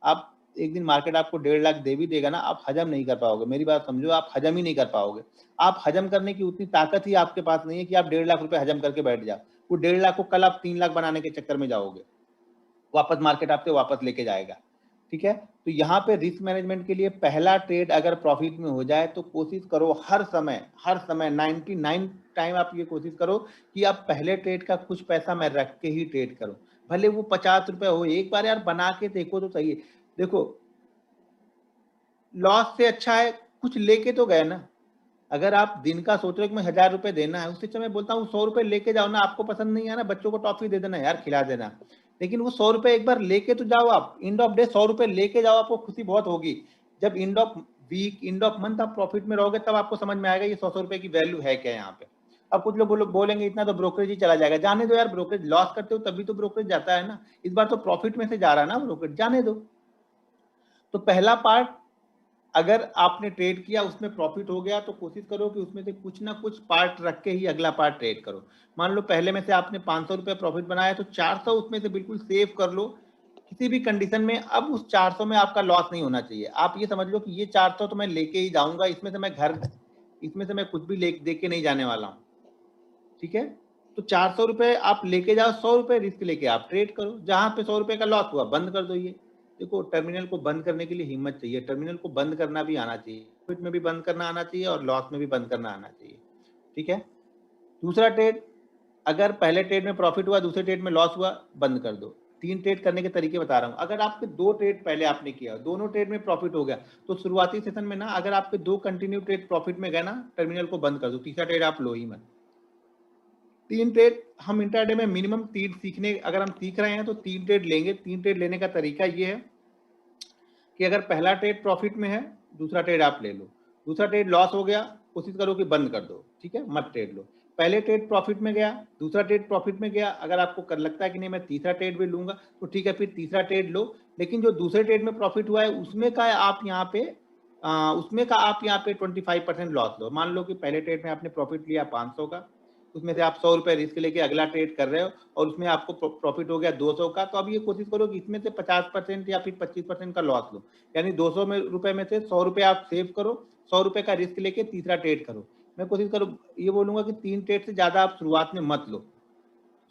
आप एक दिन मार्केट आपको 1.5 लाख दे भी देगा ना, आप हजम नहीं कर पाओगे, मेरी बात समझो, आप हजम ही नहीं कर पाओगे। आप हजम करने की उतनी ताकत ही आपके पास नहीं है कि आप 1.5 लाख रुपए हजम करके बैठ जाओ। वो 1.5 लाख को कल आप 3 लाख बनाने के चक्कर में जाओगे, वापस मार्केट आपसे वापस लेके जाएगा। ठीक है, तो यहाँ पे रिस्क मैनेजमेंट के लिए पहला ट्रेड अगर प्रॉफिट में हो जाए तो कोशिश करो हर समय 99 टाइम आप ये कोशिश करो कि आप पहले ट्रेड का कुछ पैसा मैं रख के ही ट्रेड करो, भले वो 50 रुपए हो। एक बार यार बना के देखो तो सही है। देखो, लॉस से अच्छा है कुछ लेके तो गए ना। अगर आप दिन का सोच रहे हो कि मैं 1,000 रुपए देना है, उससे अच्छा मैं बोलता हूँ 100 रुपए लेके जाओ ना। आपको पसंद नहीं है ना, बच्चों को टॉफी दे देना यार, खिला देना, लेकिन वो 100 रुपए एक बार लेके तो जाओ। आप एंड ऑफ डे 100 रुपए लेके जाओ, आपको खुशी बहुत होगी। जब end of week, end of month आप प्रॉफिट में रहोगे, तब आपको समझ में आएगा ये 100 रुपए की वैल्यू है क्या यहाँ पे। अब कुछ लोग बोलेंगे इतना तो ब्रोकरेज ही चला जाएगा, जाने दो यार, ब्रोकरेज लॉस करते हो तभी तो ब्रोकरेज जाता है ना, इस बार तो प्रॉफिट में से जा रहा है ना ब्रोकरेज, जाने दो। तो पहला पार्ट, अगर आपने ट्रेड किया उसमें प्रॉफिट हो गया तो कोशिश करो कि उसमें से कुछ ना कुछ पार्ट रख के ही अगला पार्ट ट्रेड करो। मान लो पहले में से आपने 500 रुपये प्रॉफिट बनाया तो 400 उसमें से बिल्कुल सेव कर लो किसी भी कंडीशन में। अब उस 400 में आपका लॉस नहीं होना चाहिए। आप ये समझ लो कि ये 400 तो मैं लेके ही जाऊंगा, इसमें से मैं कुछ भी दे के नहीं जाने वाला हूँ। ठीक है, तो 400 रुपये आप लेके जाओ, 100 रुपये रिस्क लेके आप ट्रेड करो। जहां पे 100 रुपये का लॉस हुआ बंद कर दो। ये देखो, टर्मिनल को बंद करने के लिए हिम्मत चाहिए, टर्मिनल को बंद करना भी आना चाहिए, प्रॉफिट में भी बंद करना आना चाहिए और लॉस में भी बंद करना आना चाहिए। ठीक है, दूसरा ट्रेड, अगर पहले ट्रेड में प्रॉफिट हुआ, दूसरे ट्रेड में लॉस हुआ, बंद कर दो। 3 ट्रेड करने के तरीके बता रहा हूँ। अगर आपके 2 ट्रेड पहले आपने किया, दोनों ट्रेड में प्रॉफिट हो गया, तो शुरुआती सेशन में ना अगर आपके 2 कंटिन्यू ट्रेड प्रॉफिट में गए ना, टर्मिनल को बंद कर दो, तीसरा ट्रेड आप लो ही मत। 3 ट्रेड हम इंट्राडे में मिनिमम 3 सीखने, अगर हम सीख रहे हैं तो 3 ट्रेड लेंगे। 3 ट्रेड लेने का तरीका ये है कि अगर पहला ट्रेड प्रॉफिट में है, दूसरा ट्रेड आप ले लो, दूसरा ट्रेड लॉस हो गया, कोशिश करो कि बंद कर दो, ठीक है, मत ट्रेड लो। पहले ट्रेड प्रॉफिट में गया, दूसरा ट्रेड प्रॉफिट में गया, अगर आपको कर लगता है कि नहीं मैं तीसरा ट्रेड भी लूंगा तो ठीक है, फिर तीसरा ट्रेड लो, लेकिन जो दूसरे ट्रेड में प्रॉफिट हुआ है उसमें का आप यहाँ पे 25% लॉस लो। मान लो कि पहले ट्रेड में आपने प्रॉफिट लिया 500 का, उसमें से आप 100 रुपए रिस्क लेके अगला ट्रेड कर रहे हो और उसमें आपको प्रॉफिट हो गया 200 का, तो अब ये कोशिश करो कि इसमें से 50% या फिर 25% का लॉस लो, यानी 200 रुपए में से 100 रुपए आप सेव करो, 100 रुपए का रिस्क लेके तीसरा ट्रेड करो। मैं कोशिश करूँ ये बोलूंगा कि 3 ट्रेड से ज्यादा आप शुरुआत में मत लो,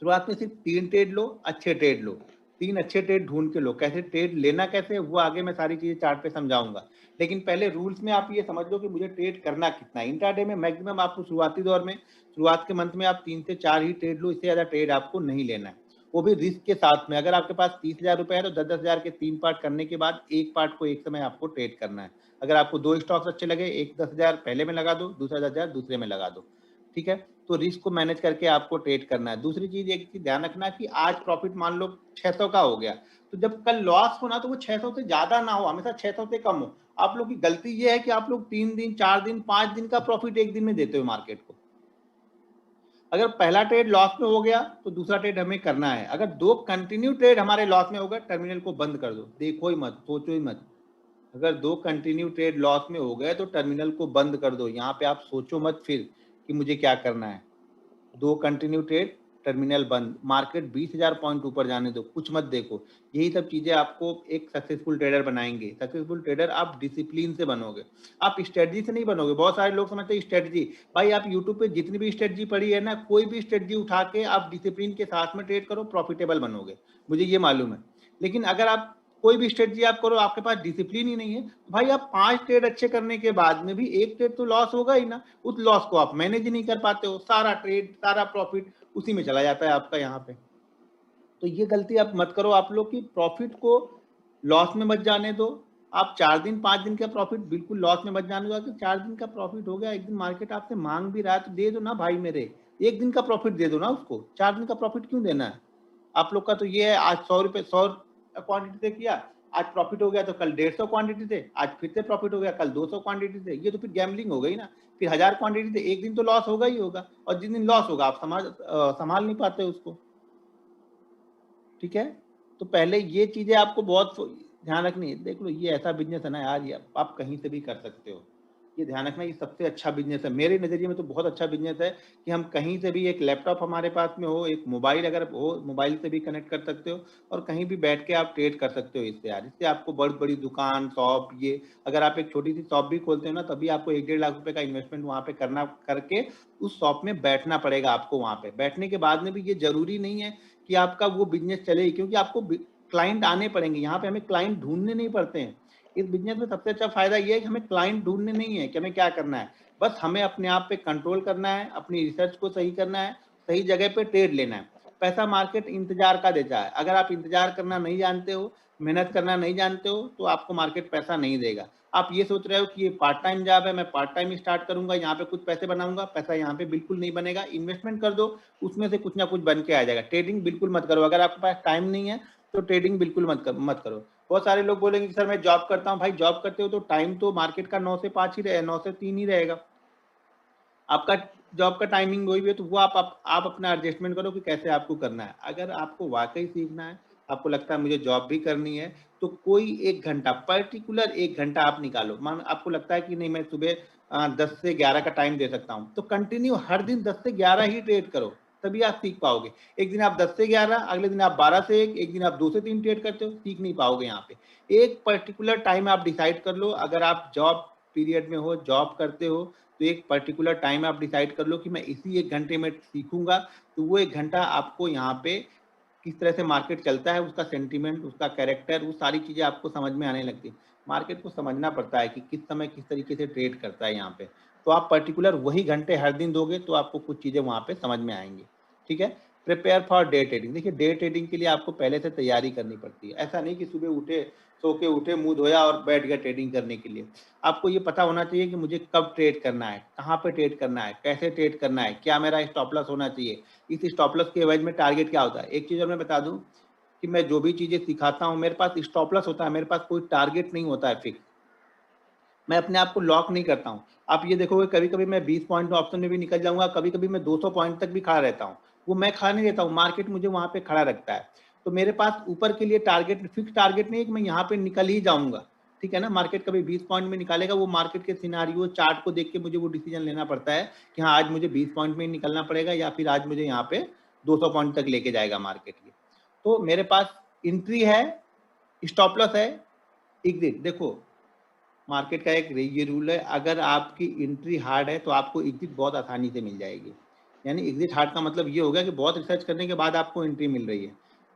शुरुआत में सिर्फ 3 ट्रेड लो, अच्छे ट्रेड लो, 3 अच्छे ट्रेड ढूंढ के लो। कैसे ट्रेड लेना कैसे वो आगे मैं सारी चीजें चार्ट पे समझाऊंगा, लेकिन पहले रूल्स में आप ये समझ लो कि मुझे ट्रेड करना कितना है। इंट्राडे में मैक्सिमम आपको शुरुआती दौर में, शुरुआत के मंथ में आप 3 से 4 ही ट्रेड लो, इससे ज्यादा ट्रेड आपको नहीं लेना है, वो भी रिस्क के साथ में। अगर आपके पास 30,000 रुपए है तो 10,000 के 3 पार्ट करने के बाद एक पार्ट को एक समय आपको ट्रेड करना है। अगर आपको 2 स्टॉक्स अच्छे लगे, एक 10,000 पहले में लगा दो, दूसरा 10,000 दूसरे में लगा दो, ठीक है। तो रिस्क को मैनेज करके आपको ट्रेड करना है। दूसरी चीज एक चीज ध्यान रखना कि आज प्रॉफिट मान लो 600 का हो गया, तो जब कल लॉस होना तो वो 600 से ज्यादा ना हो, हमेशा 600 से कम हो। आप लोग की गलती ये है कि आप लोग 3 दिन 4 दिन 5 दिन का प्रॉफिट एक दिन में देते हो मार्केट को। अगर पहला ट्रेड लॉस में हो गया तो दूसरा ट्रेड हमें करना है। अगर 2 कंटिन्यू ट्रेड हमारे लॉस में हो गए, टर्मिनल को बंद कर दो, देखो ही मत, सोचो ही मत। अगर 2 कंटिन्यू ट्रेड लॉस में हो गए तो टर्मिनल को बंद कर दो, यहाँ पे आप सोचो मत फिर कि मुझे क्या करना है। 2 कंटिन्यू ट्रेड, टर्मिनल बंद, मार्केट 20,000 पॉइंट ऊपर जाने दो, कुछ मत देखो। यही सब चीजें आपको एक सक्सेसफुल ट्रेडर बनाएंगे। सक्सेसफुल ट्रेडर आप डिसिप्लिन से बनोगे, आप स्ट्रेटजी से नहीं बनोगे। बहुत सारे लोग समझते हैं स्ट्रेटजी, भाई आप यूट्यूब पे जितनी भी स्ट्रेटजी पढ़ी है ना, कोई भी स्ट्रेटजी उठा के आप डिसिप्लिन के साथ में ट्रेड करो, प्रॉफिटेबल बनोगे, मुझे ये मालूम है। लेकिन अगर आप कोई भी स्ट्रेटजी आप करो, आपके पास डिसिप्लिन ही नहीं है, तो भाई आप 5 ट्रेड अच्छे करने के बाद में भी एक ट्रेड तो लॉस होगा ही ना, उस लॉस को आप मैनेज ही नहीं कर पाते हो, सारा ट्रेड सारा प्रॉफिट उसी में चला जाता है आपका यहाँ पे। तो ये गलती आप मत करो आप लोग की, प्रॉफिट को लॉस में मत जाने दो। आप 4 दिन 5 दिन का प्रॉफिट बिल्कुल लॉस में मत जाने दो। अगर 4 दिन का प्रॉफिट हो गया, एक दिन मार्केट आपसे मांग भी रहा है तो दे दो ना भाई मेरे, एक दिन का प्रॉफिट दे दो ना उसको, 4 दिन का प्रॉफिट क्यों देना है। आप लोग का तो ये है, आज 100 रुपए 100 क्वांटिटी से किया, आज प्रॉफिट हो गया तो कल 150 क्वांटिटी से, आज फिर से प्रॉफिट हो गया, कल 200 क्वांटिटी से, ये तो फिर गैम्बलिंग हो गई ना। फिर 1000 क्वांटिटी से एक दिन तो लॉस होगा ही होगा, और जिस दिन लॉस होगा आप संभाल नहीं पाते उसको, ठीक है। तो पहले ये चीजें आपको बहुत ध्यान रखनी है। देख लो ये ऐसा बिजनेस है ना यार, ये आप कहीं से भी कर सकते हो, ये ध्यान रखना, ये सबसे अच्छा बिजनेस है मेरे नजरिए में, तो बहुत अच्छा बिजनेस है कि हम कहीं से भी, एक लैपटॉप हमारे पास में हो, एक मोबाइल अगर हो, मोबाइल से भी कनेक्ट कर सकते हो और कहीं भी बैठ के आप ट्रेड कर सकते हो इससे यार। इससे आपको बड़ी बड़ी दुकान शॉप, ये अगर आप एक छोटी सी शॉप भी खोलते हो ना, तभी आपको 1-1.5 लाख रुपए का इन्वेस्टमेंट वहां पे करना, करके उस शॉप में बैठना पड़ेगा आपको। वहां पे बैठने के बाद में भी ये जरूरी नहीं है कि आपका वो बिजनेस चले, क्योंकि आपको क्लाइंट आने पड़ेंगे। यहाँ पे हमें क्लाइंट ढूंढने नहीं पड़ते हैं। इस बिजनेस में सबसे अच्छा फायदा ये है कि हमें क्लाइंट ढूंढने नहीं है कि हमें क्या करना है, बस हमें अपने आप पे कंट्रोल करना है, अपनी रिसर्च को सही करना है, सही जगह पे ट्रेड लेना है। पैसा मार्केट इंतजार का देता है, अगर आप इंतजार करना नहीं जानते हो, मेहनत करना नहीं जानते हो, तो आपको मार्केट पैसा नहीं देगा। आप ये सोच रहे हो कि ये पार्ट टाइम जॉब है, मैं पार्ट टाइम स्टार्ट करूंगा, यहाँ पे कुछ पैसे बनाऊंगा, पैसा यहाँ पे बिल्कुल नहीं बनेगा। इन्वेस्टमेंट कर दो, उसमें से कुछ ना कुछ बन के आ जाएगा। ट्रेडिंग बिल्कुल मत करो, अगर आपके पास टाइम नहीं है तो ट्रेडिंग बिल्कुल मत करो। बहुत सारे लोग बोलेंगे कि सर मैं जॉब करता हूँ, भाई जॉब करते हो तो टाइम तो मार्केट का 9 से 5 ही रहे, 9 से 3 ही रहेगा आपका जॉब का टाइमिंग, वही भी है, तो वो आप अपना एडजस्टमेंट करो कि कैसे आपको करना है। अगर आपको वाकई सीखना है, आपको लगता है मुझे जॉब भी करनी है, तो कोई 1 घंटा, पर्टिकुलर 1 घंटा आप निकालो। मान आपको लगता है कि नहीं मैं सुबह 10 से 11 का टाइम दे सकता हूँ, तो कंटिन्यू हर दिन 10 से 11 ही ट्रेड करो, तभी आप सीख पाओगे। एक दिन आप 10 से 11, अगले दिन आप 12 से 1, एक दिन आप 2 से 3 ट्रेड करते हो, सीख नहीं पाओगे। यहाँ पे एक पर्टिकुलर टाइम आप डिसाइड कर लो। अगर आप जॉब पीरियड में हो, जॉब करते हो, तो एक पर्टिकुलर टाइम आप डिसाइड कर लो कि मैं इसी 1 घंटे में सीखूंगा। तो वो 1 घंटा आपको यहाँ पे किस तरह से मार्केट चलता है, उसका सेंटीमेंट, उसका कैरेक्टर, वो सारी चीजें आपको समझ में आने लगती है। मार्केट को समझना पड़ता है कि किस समय किस तरीके से ट्रेड करता है यहाँ पे। तो आप पर्टिकुलर वही घंटे हर दिन दोगे तो आपको कुछ चीजें वहां पे समझ में आएंगी, ठीक है। प्रिपेयर फॉर डे ट्रेडिंग, देखिए डे ट्रेडिंग के लिए आपको पहले से तैयारी करनी पड़ती है। ऐसा नहीं कि सुबह उठे, सो के उठे, मुंह धोया और बैठ गया ट्रेडिंग करने के लिए। आपको ये पता होना चाहिए कि मुझे कब ट्रेड करना है, कहाँ पे ट्रेड करना है, कैसे ट्रेड करना है, क्या मेरा स्टॉप लॉस होना चाहिए, इस स्टॉप लॉस के एवज में टारगेट क्या होता है। एक चीज और मैं बता दूं, कि मैं जो भी चीजें सिखाता हूँ मेरे पास स्टॉप लॉस होता है, मेरे पास कोई टारगेट नहीं होता है फिक्स, मैं अपने आप को लॉक नहीं करता हूँ। आप ये देखोगे कभी कभी मैं 20 पॉइंट ऑप्शन में भी निकल जाऊंगा, कभी कभी मैं 200 पॉइंट तक भी खड़ा रहता हूँ, वो मैं खड़ा नहीं रहता हूँ, मार्केट मुझे वहां पे खड़ा रखता है। तो मेरे पास ऊपर के लिए टारगेट फिक्स टारगेट नहीं है कि मैं यहाँ पे निकल ही जाऊंगा, ठीक है ना। मार्केट कभी 20 पॉइंट में निकालेगा, वो मार्केट के सिनारियो चार्ट को देख के मुझे वो डिसीजन लेना पड़ता है कि हाँ आज मुझे 20 पॉइंट में निकलना पड़ेगा या फिर आज मुझे यहाँ पे 200 पॉइंट तक लेके जाएगा मार्केट ये। तो मेरे पास एंट्री है, स्टॉप लॉस है, एग्जिट। देखो मार्केट का एक ये रूल है, अगर आपकी एंट्री हार्ड है तो आपको एग्जिट बहुत आसानी से मिल जाएगी। यानी एग्जिट हार्ड का मतलब ये होगा कि बहुत रिसर्च करने के बाद आपको एंट्री मिल रही है।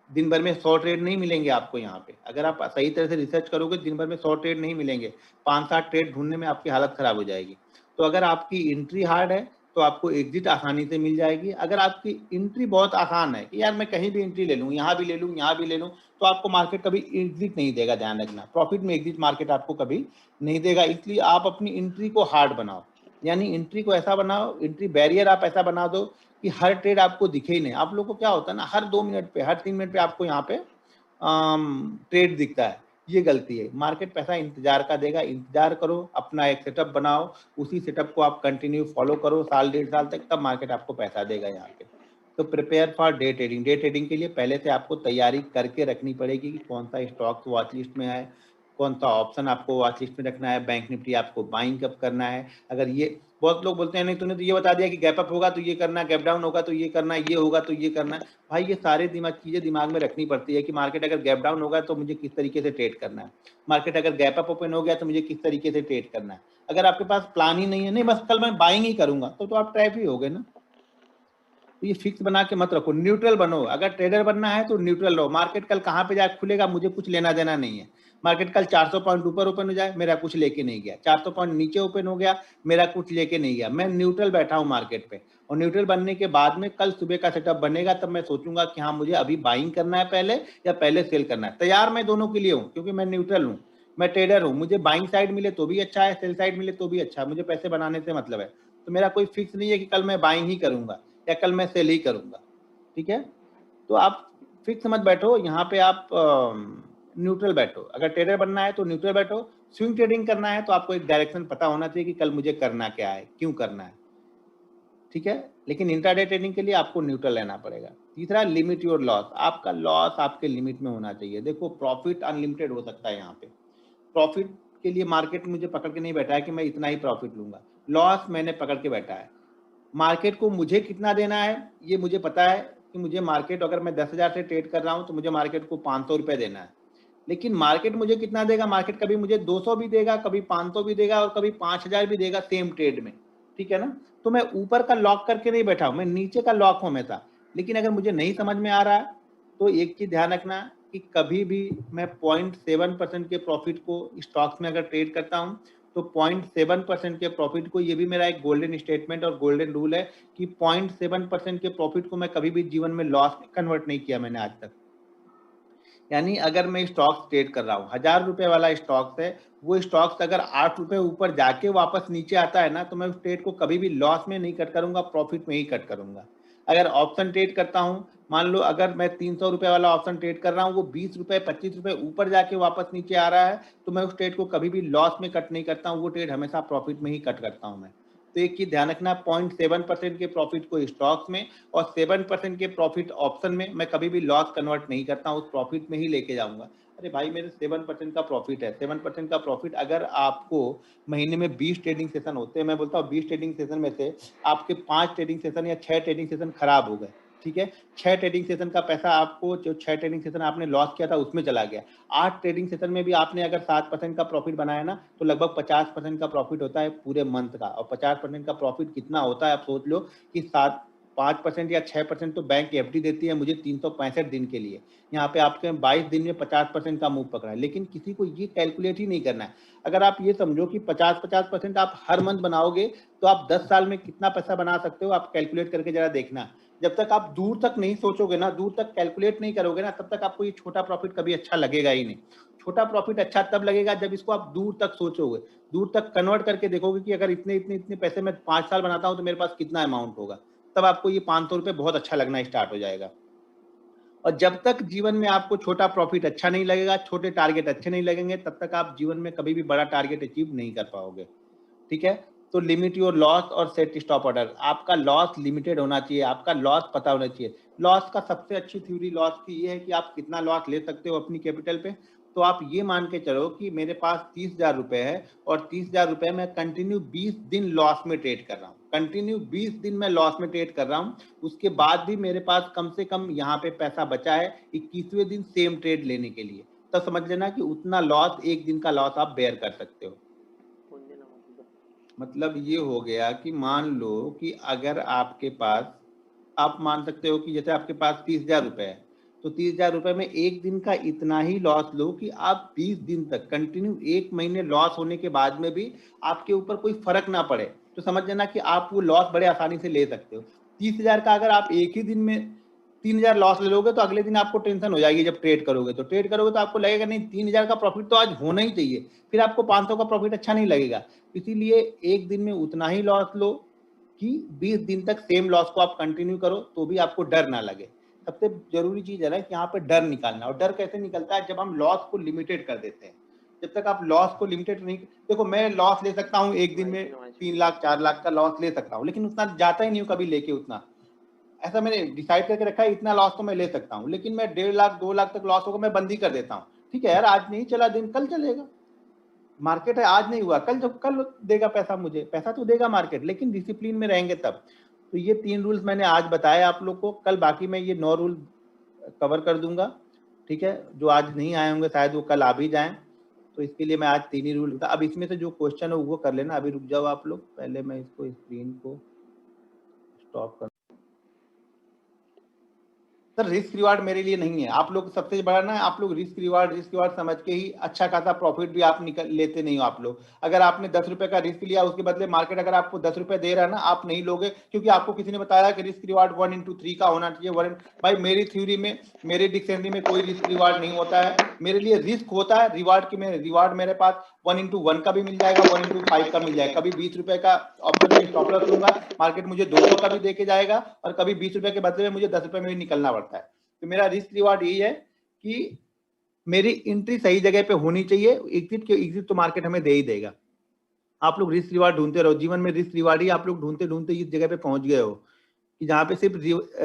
दिन भर में 100 ट्रेड नहीं मिलेंगे आपको यहाँ पे, अगर आप सही तरह से रिसर्च करोगे दिन भर में 100 ट्रेड नहीं मिलेंगे, 5-7 ट्रेड ढूंढने में आपकी हालत खराब हो जाएगी। तो अगर आपकी एंट्री हार्ड है तो आपको एग्जिट आसानी से मिल जाएगी। अगर आपकी एंट्री बहुत आसान है कि यार मैं कहीं भी एंट्री ले लूँ, यहाँ भी ले लूँ, यहाँ भी ले लूँ, तो आपको मार्केट कभी एग्जिट नहीं देगा, ध्यान रखना। प्रॉफिट में एग्जिट मार्केट आपको कभी नहीं देगा, इसलिए आप अपनी एंट्री को हार्ड बनाओ। यानी एंट्री को ऐसा बनाओ, एंट्री बैरियर आप ऐसा बना दो कि हर ट्रेड आपको दिखे ही नहीं। आप लोगों को क्या होता है ना, हर 2 मिनट पे, हर 3 मिनट पे आपको यहाँ पे ट्रेड दिखता है, ये गलती है। मार्केट पैसा इंतजार का देगा, इंतजार करो, अपना एक सेटअप बनाओ, उसी सेटअप को आप कंटिन्यू फॉलो करो साल 1.5 साल तक, तब मार्केट आपको पैसा देगा यहाँ पे। तो prepare for day trading, day trading के लिए पहले से आपको तैयारी करके रखनी पड़ेगी कि कौन सा स्टॉक वॉच लिस्ट में है, कौन सा ऑप्शन आपको वॉच लिस्ट में रखना है, बैंक निफ्टी आपको बाइंग कब करना है। अगर ये बहुत लोग बोलते हैं नहीं तूने तो ये बता दिया कि गैप अप होगा तो ये करना, गैप डाउन होगा तो ये करना, ये होगा तो ये करना। भाई ये सारे चीजें दिमाग में रखनी पड़ती है कि मार्केट अगर गैप डाउन होगा तो मुझे किस तरीके से ट्रेड करना है, मार्केट अगर गैप अप ओपन हो गया तो मुझे किस तरीके से ट्रेड करना है। अगर आपके पास प्लान ही नहीं है, नहीं बस कल मैं बाइंग ही करूंगा, तो आप ट्रैप ही हो गए ना। तो ये फिक्स बना के मत रखो, न्यूट्रल बनो। अगर ट्रेडर बनना है तो न्यूट्रल रहो। मार्केट कल कहाँ पे जाके खुलेगा मुझे कुछ लेना देना नहीं है। मार्केट कल 400 पॉइंट ऊपर ओपन हो जाए, मेरा कुछ लेके नहीं गया, 400 पॉइंट नीचे ओपन हो गया, मेरा कुछ लेके नहीं गया, मैं न्यूट्रल बैठा हूँ मार्केट पे। और न्यूट्रल बनने के बाद में कल सुबह का सेटअप बनेगा, तब मैं सोचूंगा कि हाँ मुझे अभी बाइंग करना है पहले या पहले सेल करना है। तैयार मैं दोनों के लिए हूँ, क्योंकि मैं न्यूट्रल हूँ, मैं ट्रेडर हूँ। मुझे बाइंग साइड मिले तो भी अच्छा है, सेल साइड मिले तो भी अच्छा है, मुझे पैसे बनाने से मतलब है। तो मेरा कोई फिक्स नहीं है कि कल मैं बाइंग ही करूंगा या कल मैं सेल ही करूंगा, ठीक है। तो आप फिक्स मत बैठो यहाँ पे, आप न्यूट्रल बैठो। अगर ट्रेडर बनना है तो न्यूट्रल बैठो। स्विंग ट्रेडिंग करना है तो आपको एक डायरेक्शन पता होना चाहिए कि कल मुझे करना क्या है, क्यों करना है, ठीक है। लेकिन इंट्राडे ट्रेडिंग के लिए आपको न्यूट्रल रहना पड़ेगा। तीसरा, लिमिट योर लॉस। आपका लॉस आपके लिमिट में होना चाहिए। देखो प्रॉफिट अनलिमिटेड हो सकता है यहाँ पे, प्रॉफिट के लिए मार्केट मुझे पकड़ के नहीं बैठा है कि मैं इतना ही प्रॉफिट लूंगा। लॉस मैंने पकड़ के बैठा है, मार्केट को मुझे कितना देना है ये मुझे पता है कि मुझे मार्केट, अगर मैं 10,000 से ट्रेड कर रहा हूं तो मुझे मार्केट को 500 रुपए देना है। लेकिन मार्केट मुझे कितना देगा, मार्केट कभी मुझे 200 भी देगा, कभी 500 भी देगा और कभी 5,000 भी देगा सेम ट्रेड में, ठीक है ना। तो मैं ऊपर का लॉक करके नहीं बैठा हूं, मैं नीचे का लॉक हूं हमेशा। लेकिन अगर मुझे नहीं समझ में आ रहा है तो एक चीज ध्यान रखना कि कभी भी मैं 0.7% के प्रॉफिट को स्टॉक्स में अगर ट्रेड करता हूं तो 0.7% के प्रॉफिट को, ये भी मेरा एक गोल्डन स्टेटमेंट और गोल्डन रूल है कि 0.7% के प्रॉफिट को मैं कभी भी जीवन में लॉस में कन्वर्ट नहीं किया मैंने आज तक। यानी अगर मैं स्टॉक्स ट्रेड कर रहा हूँ, 1,000 रुपए वाला स्टॉक्स है, वो स्टॉक्स अगर 8 रुपए ऊपर जाके वापस नीचे आता है ना, तो मैं उस ट्रेड को कभी भी लॉस में नहीं कट करूंगा, प्रॉफिट में ही कट करूंगा। अगर ऑप्शन ट्रेड करता हूँ, मान लो अगर मैं 300 रुपए वाला ऑप्शन ट्रेड कर रहा हूँ, वो 20 रुपए 25 रुपए ऊपर जाके वापस नीचे आ रहा है, तो मैं उस ट्रेड को कभी भी लॉस में कट नहीं करता हूँ, वो ट्रेड हमेशा प्रॉफिट में ही कट करता हूँ मैं। तो एक चीज ध्यान रखना, 0.7% के प्रॉफिट को स्टॉक्स में और 7% के प्रॉफिट ऑप्शन में मैं कभी भी लॉस कन्वर्ट नहीं करता हूँ, उस प्रॉफिट में ही लेके जाऊंगा। अरे भाई मेरे 7% का प्रॉफिट है, 7% का प्रॉफिट अगर आपको महीने में 20 ट्रेडिंग सेशन होते हैं, मैं बोलता हूँ 20 ट्रेडिंग सेशन में से आपके 5 ट्रेडिंग सेशन या 6 ट्रेडिंग सेशन खराब हो गए, ठीक है, 6 ट्रेडिंग सेशन का पैसा आपको, जो 6 ट्रेडिंग सेशन आपने लॉस किया था उसमें चला गया। 8 ट्रेडिंग सेशन में भी आपने अगर 7% का प्रॉफिट बनाया ना, तो लगभग 50% का प्रॉफिट होता है पूरे मंथ का। और 50% का प्रॉफिट कितना होता है आप सोच लो कि 5% या 6% तो बैंक एफडी देती है मुझे 365 दिन के लिए। यहाँ पे आपके 22 दिन में 50% का मूव पकड़ा है, लेकिन किसी को ये कैलकुलेट ही नहीं करना है। अगर आप ये समझो कि 50% आप हर मंथ बनाओगे तो आप 10 साल में कितना पैसा बना सकते हो, आप कैलकुलेट करके जरा देखना। जब तक आप दूर तक नहीं सोचोगे ना, दूर तक कैलकुलेट नहीं करोगे ना, तब तक आपको ये छोटा प्रॉफिट कभी अच्छा लगेगा ही नहीं। छोटा प्रॉफिट अच्छा तब लगेगा जब इसको आप दूर तक सोचोगे, दूर तक कन्वर्ट करके देखोगे कि अगर इतने इतने इतने पैसे में 5 साल बनाता हूं तो मेरे पास कितना अमाउंट होगा, तब आपको ये 500 रुपए बहुत अच्छा लगना स्टार्ट हो जाएगा। और जब तक जीवन में आपको छोटा प्रॉफिट अच्छा नहीं लगेगा, छोटे टारगेट अच्छे नहीं लगेंगे, तब तक आप जीवन में कभी भी बड़ा टारगेट अचीव नहीं कर पाओगे। ठीक है, तो लिमिट योर लॉस और सेट स्टॉप ऑर्डर। आपका लॉस लिमिटेड होना चाहिए, आपका लॉस पता होना चाहिए। लॉस का सबसे अच्छी थ्योरी लॉस की ये है कि आप कितना लॉस ले सकते हो अपनी कैपिटल पे। तो आप ये मान के चलो कि मेरे पास 30,000 रुपए है और 30,000 रुपए मैं कंटिन्यू 20 दिन लॉस में ट्रेड कर रहा हूँ, कंटिन्यू 20 दिन में लॉस में ट्रेड कर रहा हूँ। उसके बाद भी मेरे पास कम से कम यहाँ पे पैसा बचा है 21वें दिन सेम ट्रेड लेने के लिए। तो समझ लेना कि उतना लॉस, एक दिन का लॉस आप बेयर कर सकते हो। मतलब ये हो गया कि मान लो कि अगर आपके पास, आप मान सकते हो कि जैसे आपके पास 30,000 रुपए है, तो 30,000 रुपए में एक दिन का इतना ही लॉस लो कि आप 20 दिन तक कंटिन्यू, एक महीने लॉस होने के बाद में भी आपके ऊपर कोई फर्क ना पड़े, तो समझ लेना कि आप वो लॉस बड़े आसानी से ले सकते हो। 30,000 का अगर आप एक ही दिन में 3,000 लॉस ले लोगे तो अगले दिन आपको टेंशन हो जाएगी। जब ट्रेड करोगे तो आपको लगेगा नहीं 3,000 का प्रॉफिट तो आज होना ही चाहिए, फिर आपको 500 का प्रॉफिट अच्छा नहीं लगेगा। इसीलिए एक दिन में उतना ही लॉस लो कि 20 दिन तक सेम लॉस को आप कंटिन्यू करो, तो भी आपको डर ना लगे। सबसे जरूरी चीज है ना कि यहाँ पे डर निकालना। और डर कैसे निकलता है? जब हम लॉस को लिमिटेड कर देते हैं। जब तक आप लॉस को लिमिटेड नहीं, देखो मैं लॉस ले सकता हूँ एक दिन में 3 लाख 4 लाख का लॉस ले सकता हूँ, लेकिन उतना जाता ही नहीं हूँ कभी लेके उतना। ऐसा मैंने डिसाइड करके रखा है इतना लॉस तो मैं ले सकता हूँ, लेकिन मैं 1.5 लाख 2 लाख तक लॉस होगा मैं बंद ही कर देता हूँ। ठीक है यार, आज नहीं चला दिन, कल चलेगा। मार्केट है, आज नहीं हुआ कल, जब कल देगा पैसा, मुझे पैसा तो देगा मार्केट, लेकिन डिसिप्लिन में रहेंगे तब। तो ये 3 रूल्स मैंने आज बताए आप लोग को। कल बाकी मैं ये 9 रूल कवर कर दूंगा। ठीक है, जो आज नहीं आए होंगे शायद वो कल आ भी जाएं, तो इसके लिए मैं आज 3 ही रूल। अब इसमें से जो क्वेश्चन है वो कर लेना। अभी रुक जाओ आप लोग, पहले मैं इसको स्क्रीन को स्टॉप कर। सर रिस्क रिवार्ड मेरे लिए नहीं है। आप लोग सबसे बड़ा ना, आप लोग रिस्क रिवार्ड समझ के ही अच्छा खासा प्रॉफिट भी आप निकल लेते नहीं हो। आप लोग अगर आपने 10 रुपए का रिस्क लिया, उसके बदले मार्केट अगर आपको 10 रुपए दे रहा है ना, आप नहीं लोगे, क्योंकि आपको किसी ने बताया कि रिस्क रिवार्ड 1/3 का होना चाहिए। भाई मेरी थ्योरी में, मेरे डिक्शनरी में कोई रिस्क रिवार्ड नहीं होता है। मेरे लिए रिस्क होता है रिवार्ड की। मेरे रिवार्ड मेरे पास 1/1 का भी मिल जाएगा, 1/5 का मिल जाएगा। कभी 20 रुपए का ऑप्शन में स्टॉप लॉस लूंगा, मार्केट मुझे 200 का भी देके जाएगा, और कभी 20 रुपए के बदले में मुझे 10 रुपए में भी निकलना पड़ता है। तो मेरा रिस्क रिवार्ड यही है कि मेरी एंट्री सही जगह पे होनी चाहिए, एग्जिट तो मार्केट हमें दे ही देगा। आप लोग रिस्क रिवार्ड ढूंढते रहो जीवन में, रिस्क रिवार्ड ही आप लोग ढूंढते ढूंढते इस जगह पे पहुंच गए हो कि जहां पे सिर्फ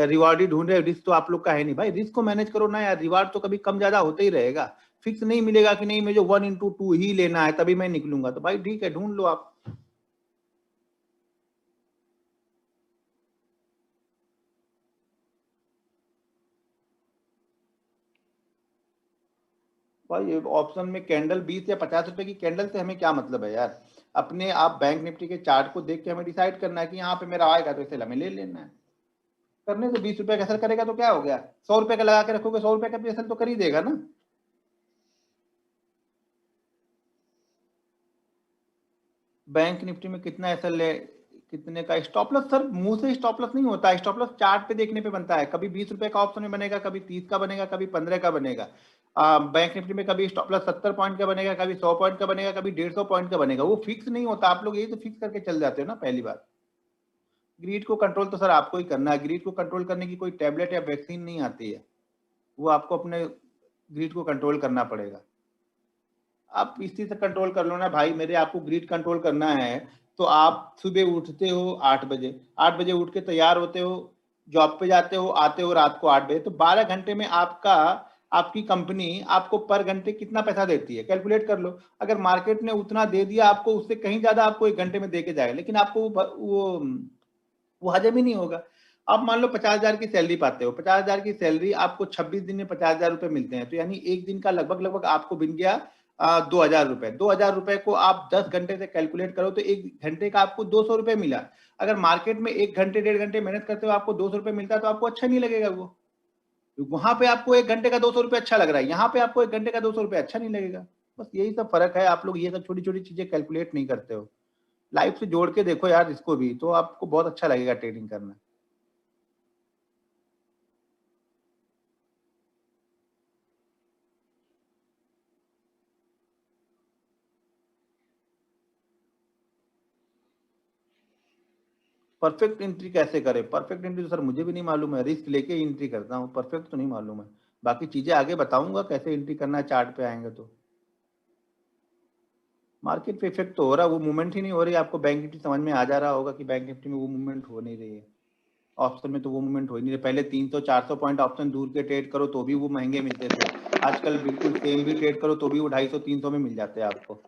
रिवार्ड ही ढूंढ रहे हो, रिस्क तो आप लोग का है नहीं। भाई रिस्क को मैनेज करो ना यार, रिवार्ड तो कभी कम ज्यादा होता ही रहेगा। फिक्स नहीं मिलेगा कि नहीं मुझे 1/2 ही लेना है तभी मैं निकलूंगा, तो भाई ठीक है ढूंढ लो आप। भाई ऑप्शन में कैंडल 20 या 50 रुपए की कैंडल से हमें क्या मतलब है यार? अपने आप बैंक निफ्टी के चार्ट को देख के हमें डिसाइड करना है कि यहाँ पे मेरा आएगा तो इसे हमें ले लेना है। करने से 20 रुपए का असर करेगा तो क्या हो गया? 100 रुपए का लगा के रखोगे, 100 रुपए का भी असर तो कर ही देगा ना। बैंक निफ्टी में कितना असर ले, कितने का स्टॉप लॉस? सर मुंह से स्टॉप लॉस नहीं होता है, स्टॉप लॉस चार्ट पे देखने पे बनता है। कभी 20 रुपए का ऑप्शन में बनेगा, कभी 30 का बनेगा, कभी 15 का बनेगा। बैंक निफ्टी में कभी स्टॉप लॉस 70 पॉइंट का बनेगा, कभी 100 पॉइंट का बनेगा, कभी 150 पॉइंट का बनेगा। वो फिक्स नहीं होता। आप लोग यही तो फिक्स करके चल जाते हो ना। पहली बात, ग्रीड को कंट्रोल तो सर आपको ही करना है। ग्रीड को कंट्रोल करने की कोई टैबलेट या वैक्सीन नहीं आती है, वो आपको अपने ग्रीड को कंट्रोल करना पड़ेगा। आप इसी से कंट्रोल कर लो ना भाई मेरे। आपको ग्रिड कंट्रोल करना है तो आप सुबह उठते हो 8 बजे, 8 बजे उठ के तैयार होते हो, जॉब पे जाते हो, आते हो रात को 8 बजे, तो 12 घंटे में आपका, आपकी कंपनी आपको पर घंटे कितना पैसा देती है कैलकुलेट कर लो। अगर मार्केट ने उतना दे दिया आपको, उससे कहीं ज्यादा आपको 1 घंटे में दे के जाएगा, लेकिन आपको वो हजम ही नहीं होगा। आप मान लो 50,000 की सैलरी पाते हो, 50,000 की सैलरी आपको 26 दिन में 50,000 रुपए मिलते हैं, तो यानी एक दिन का लगभग लगभग आपको बिन गया 2,000 रुपए। 2,000 रुपए को आप 10 घंटे से कैलकुलेट करो तो एक घंटे का आपको 200 रुपए मिला। अगर मार्केट में 1 घंटे 1.5 घंटे मेहनत करते हो आपको 200 रुपए मिलता है, तो आपको अच्छा नहीं लगेगा वो। वहां पे आपको 1 घंटे का 200 रुपए अच्छा लग रहा है, यहाँ पे आपको 1 घंटे का 200 रुपए अच्छा नहीं लगेगा। बस यही सब फर्क है। आप लोग ये सब छोटी छोटी चीजें कैलकुलेट नहीं करते हो। लाइफ से जोड़ के देखो यार इसको भी, तो आपको बहुत अच्छा लगेगा ट्रेडिंग करना। परफेक्ट एंट्री कैसे करें? परफेक्ट एंट्री तो सर मुझे भी नहीं मालूम है, रिस्क लेके एंट्री करता हूँ, परफेक्ट तो नहीं मालूम है। बाकी चीजें आगे बताऊंगा कैसे एंट्री करना है, चार्ट पे आएंगे तो। मार्केट पे इफेक्ट तो हो रहा है, वो मूवमेंट ही नहीं हो रही। आपको बैंक निफ्टी समझ में आ जा रहा होगा कि बैंक निफ्टी में वो मूवमेंट हो नहीं रही है। ऑप्शन में तो वो मूवमेंट हो ही नहीं रही। पहले 300-400 पॉइंट ऑप्शन दूर के ट्रेड करो तो भी वो महंगे मिलते थे, आजकल बिल्कुल सेम भी ट्रेड करो तो भी वो 250-300 में मिल जाते हैं आपको।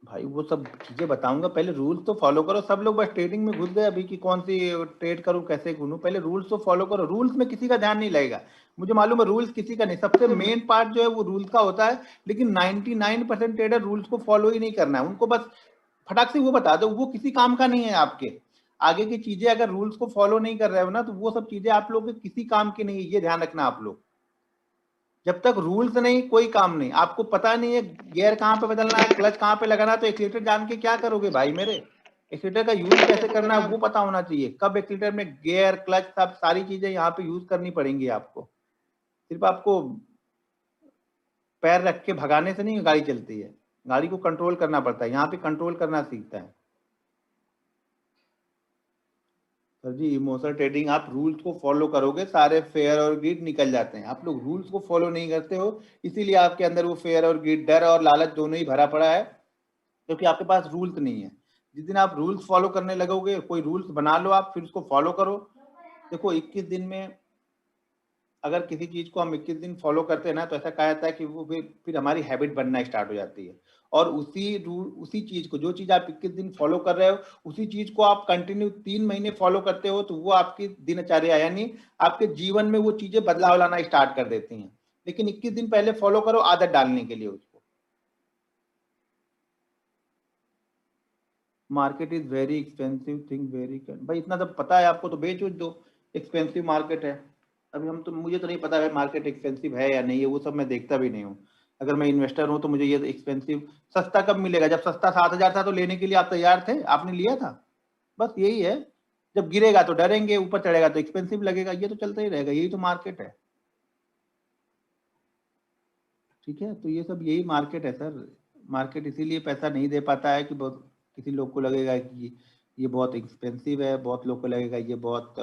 भाई वो सब चीजें बताऊंगा, पहले रूल्स तो फॉलो करो। सब लोग बस ट्रेडिंग में घुस गए अभी कि कौन सी ट्रेड करूं, कैसे घूमूं। पहले रूल्स तो फॉलो करो। रूल्स में किसी का ध्यान नहीं लगेगा, मुझे मालूम है रूल्स किसी का नहीं। सबसे मेन पार्ट जो है वो रूल्स का होता है, लेकिन 99% ट्रेडर रूल्स को फॉलो ही नहीं करना है उनको। बस फटाक से वो बता दो, वो किसी काम का नहीं है आपके। आगे की चीजें अगर रूल्स को फॉलो नहीं कर रहे हो ना, तो वो सब चीजें आप लोग के किसी काम की नहीं है, ये ध्यान रखना आप लोग। जब तक रूल्स नहीं कोई काम नहीं। आपको पता नहीं है गियर कहाँ पे बदलना है, क्लच कहाँ पे लगाना है, तो एक्सीलेटर जान के क्या करोगे भाई मेरे? एक्सीलेटर का यूज कैसे करना है वो पता होना चाहिए। कब एक्सीलेटर में गियर, क्लच, सब सारी चीजें यहाँ पे यूज करनी पड़ेंगी आपको। सिर्फ आपको पैर रख के भगाने से नहीं गाड़ी चलती है, गाड़ी को कंट्रोल करना पड़ता है। यहाँ पे कंट्रोल करना सीखता है सर जी। इमोशनल ट्रेडिंग, आप रूल्स को फॉलो करोगे सारे फेयर और ग्रीड निकल जाते हैं। आप लोग रूल्स को फॉलो नहीं करते हो, इसीलिए आपके अंदर वो फेयर और ग्रीड, डर और लालच दोनों ही भरा पड़ा है, क्योंकि आपके पास रूल्स नहीं है। जिस दिन आप रूल्स फॉलो करने लगोगे, कोई रूल्स बना लो आप, फिर उसको फॉलो करो। देखो 21 दिन में अगर किसी चीज को हम 21 दिन फॉलो करते हैं ना, तो ऐसा कहा जाता है कि वो फिर हमारी हैबिट बनना स्टार्ट हो जाती है। और उसी रूल, उसी चीज को, जो चीज आप 21 दिन फॉलो कर रहे हो, उसी चीज को आप कंटिन्यू 3 महीने फॉलो करते हो, तो वो आपकी दिनचर्या यानी आपके जीवन में वो चीजें बदलाव लाना स्टार्ट कर देती हैं। लेकिन 21 दिन पहले फॉलो करो आदत डालने के लिए उसको। Market is very expensive thing, very भाई इतना सब पता है आपको तो बेच उच दो। एक्सपेंसिव मार्केट है। अभी हम तो, मुझे तो नहीं पता है मार्केट एक्सपेंसिव है या नहीं है, वो सब मैं देखता भी नहीं हूँ। अगर मैं इन्वेस्टर हूँ तो मुझे ये एक्सपेंसिव, सस्ता कब मिलेगा? जब सस्ता 7,000 था तो लेने के लिए आप तैयार थे, आपने लिया था। बस यही है। जब गिरेगा तो डरेंगे, ऊपर चढ़ेगा तो एक्सपेंसिव लगेगा, ये तो चलता ही रहेगा, यही तो मार्केट है। ठीक है, तो ये सब यही मार्केट है सर। मार्केट इसीलिए पैसा नहीं दे पाता है कि बहुत, किसी लोग को लगेगा कि ये बहुत एक्सपेंसिव है, बहुत लोग को लगेगा ये बहुत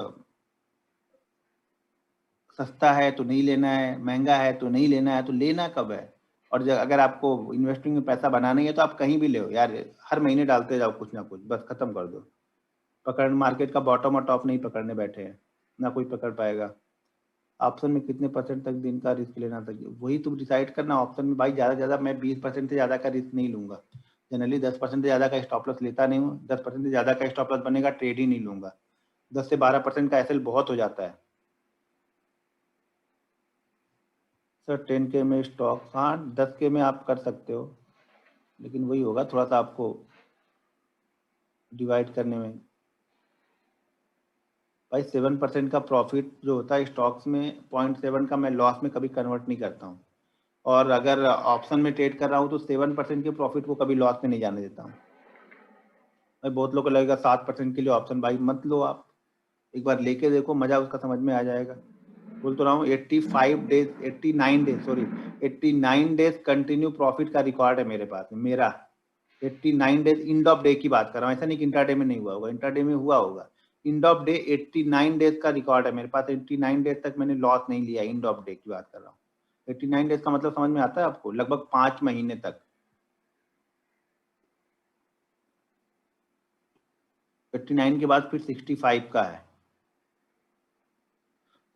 सस्ता है तो नहीं लेना है, महंगा है तो नहीं लेना है। तो लेना कब है? और अगर आपको इन्वेस्टिंग में पैसा बनाना ही है तो आप कहीं भी ले यार, हर महीने डालते जाओ कुछ ना कुछ, बस खत्म कर दो। पकड़, मार्केट का बॉटम और टॉप नहीं पकड़ने बैठे हैं, ना कोई पकड़ पाएगा। ऑप्शन में कितने परसेंट तक दिन का रिस्क लेना चाहिए, वही तुम डिसाइड करना। ऑप्शन में भाई ज़्यादा ज़्यादा मैं 20% से ज़्यादा का रिस्क नहीं लूंगा। जनरली 10% से ज़्यादा का स्टॉप लॉस लेता नहीं हूँ। 10% से ज़्यादा का स्टॉप लॉस बनेगा, ट्रेड ही नहीं लूंगा। 10 से 12% का एसएल बहुत हो जाता है सर। 10K में स्टॉक, हाँ 10K में आप कर सकते हो, लेकिन वही होगा थोड़ा सा आपको डिवाइड करने में। भाई 7% का प्रॉफिट जो होता है स्टॉक्स में, 0.7 का मैं लॉस में कभी कन्वर्ट नहीं करता हूँ। और अगर ऑप्शन में ट्रेड कर रहा हूँ तो 7% के प्रॉफिट को कभी लॉस में नहीं जाने देता हूँ। भाई बहुत लोगों को लगेगा 7% के लिए ऑप्शन, भाई मत लो आप, एक बार लेके देखो, मजा उसका समझ में आ जाएगा। बोल तो रहा हूँ 85 days, 89 days, sorry 89 days continue profit का रिकॉर्ड है मेरे पास में। मेरा 89 डेज इंड ऑफ डे की बात कर रहा हूँ, ऐसा नहीं कि इंट्राडे में नहीं हुआ होगा, इंट्राडे में हुआ होगा। इंड ऑफ डे 89 डेज का रिकॉर्ड है मेरे पास। 89 डेज तक मैंने लॉस नहीं लिया, इंड ऑफ डे की बात कर रहा हूँ। 89 डेज का मतलब समझ में आता है आपको? लगभग 5 महीने तक। 89 के बाद फिर 65 का है।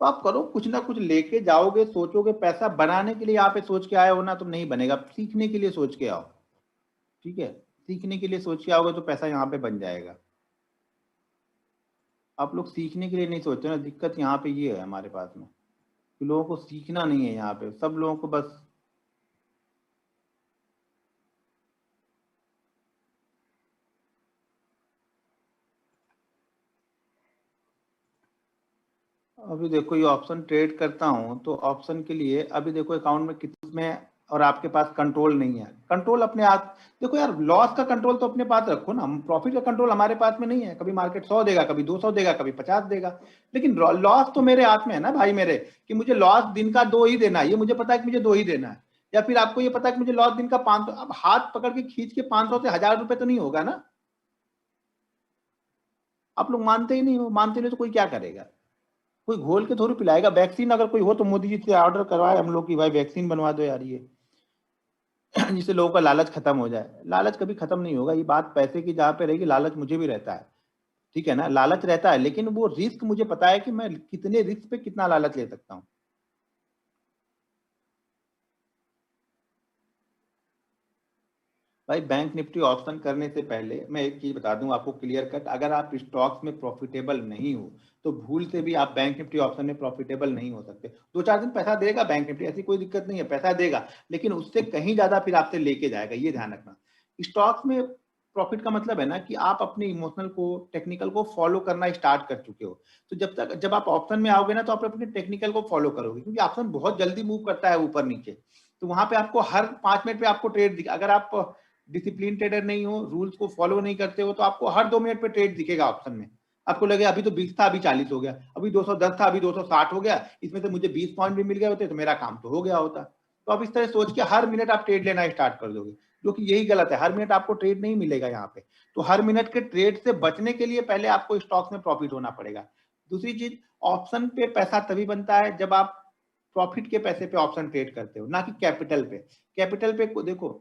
तो आप करो, कुछ ना कुछ लेके जाओगे, सोचोगे। पैसा बनाने के लिए यहाँ पे सोच के आए हो ना, तो नहीं बनेगा। सीखने के लिए सोच के आओ, ठीक है? सीखने के लिए सोच के आओगे तो पैसा यहाँ पे बन जाएगा। आप लोग सीखने के लिए नहीं सोचते ना, दिक्कत यहाँ पे ये है हमारे पास में कि लोगों को सीखना नहीं है। यहाँ पे सब लोगों को बस, अभी देखो ये ऑप्शन ट्रेड करता हूँ तो ऑप्शन के लिए अभी देखो अकाउंट में कितने, और आपके पास कंट्रोल नहीं है। कंट्रोल अपने आप, देखो यार लॉस का कंट्रोल तो अपने पास रखो ना। प्रॉफिट का कंट्रोल हमारे पास में नहीं है। कभी मार्केट 100 देगा, कभी 200 देगा, कभी 50 देगा, लेकिन लॉस तो मेरे हाथ में है ना भाई मेरे, कि मुझे लॉस दिन का 2 ही देना है। ये मुझे पता है कि मुझे 2 ही देना है। या फिर आपको ये पता है कि मुझे लॉस दिन का 500, अब हाथ पकड़ के खींच के 500 से 1000 रुपए तो नहीं होगा ना। आप लोग मानते ही नहीं हो, मानते नहीं तो कोई क्या करेगा, कोई घोल के थोड़ी पिलाएगा। वैक्सीन अगर कोई हो तो मोदी जी से ऑर्डर करवाए हम लोग कि भाई वैक्सीन बनवा दो यार ये जिससे लोगों का लालच खत्म हो जाए। लालच कभी खत्म नहीं होगा, ये बात पैसे की जहाँ पे रहेगी, लालच मुझे भी रहता है, ठीक है ना, लालच रहता है, लेकिन वो रिस्क मुझे पता है कि मैं कितने रिस्क पे कितना लालच ले सकता हूँ। भाई बैंक निफ्टी ऑप्शन करने से पहले मैं एक चीज बता दूं आपको क्लियर कट, अगर आप स्टॉक्स में प्रॉफिटेबल नहीं हो तो भूल से भी आप बैंक निफ्टी ऑप्शन में प्रॉफिटेबल नहीं हो सकते। 2-4 दिन पैसा देगा बैंक निफ्टी, ऐसी कोई दिक्कत नहीं है, पैसा देगा, लेकिन उससे कहीं ज्यादा फिर आपसे लेके जाएगा, ये ध्यान रखना। स्टॉक्स में प्रॉफिट का मतलब है ना कि आप अपने इमोशनल को, टेक्निकल को फॉलो करना स्टार्ट कर चुके हो। तो जब आप ऑप्शन में आओगे ना तो आप अपने टेक्निकल को फॉलो करोगे, क्योंकि ऑप्शन बहुत जल्दी मूव करता है ऊपर नीचे। तो वहां पे आपको हर 5 मिनट पे आपको ट्रेड दिखा, अगर आप डिसिप्लिन ट्रेडर नहीं हो, रूल्स को फॉलो नहीं करते हो, तो आपको हर 2 मिनट पे ट्रेड दिखेगा ऑप्शन में। आपको लगेगा अभी तो 20 था, अभी 40 हो गया, अभी 210 था, अभी 260 हो गया, इसमें से मुझे 20 पॉइंट भी मिल गए होते तो मेरा काम तो हो गया होता। तो आप इस तरह सोच के हर मिनट आप ट्रेड लेना स्टार्ट कर दोगे, जो कि यही गलत है। हर मिनट आपको ट्रेड नहीं मिलेगा यहाँ पे। तो हर मिनट के ट्रेड से बचने के लिए पहले आपको स्टॉक्स में प्रॉफिट होना पड़ेगा। दूसरी चीज, ऑप्शन पे पैसा तभी बनता है जब आप प्रॉफिट के पैसे पे ऑप्शन ट्रेड करते हो, ना कि कैपिटल पे। कैपिटल पे देखो,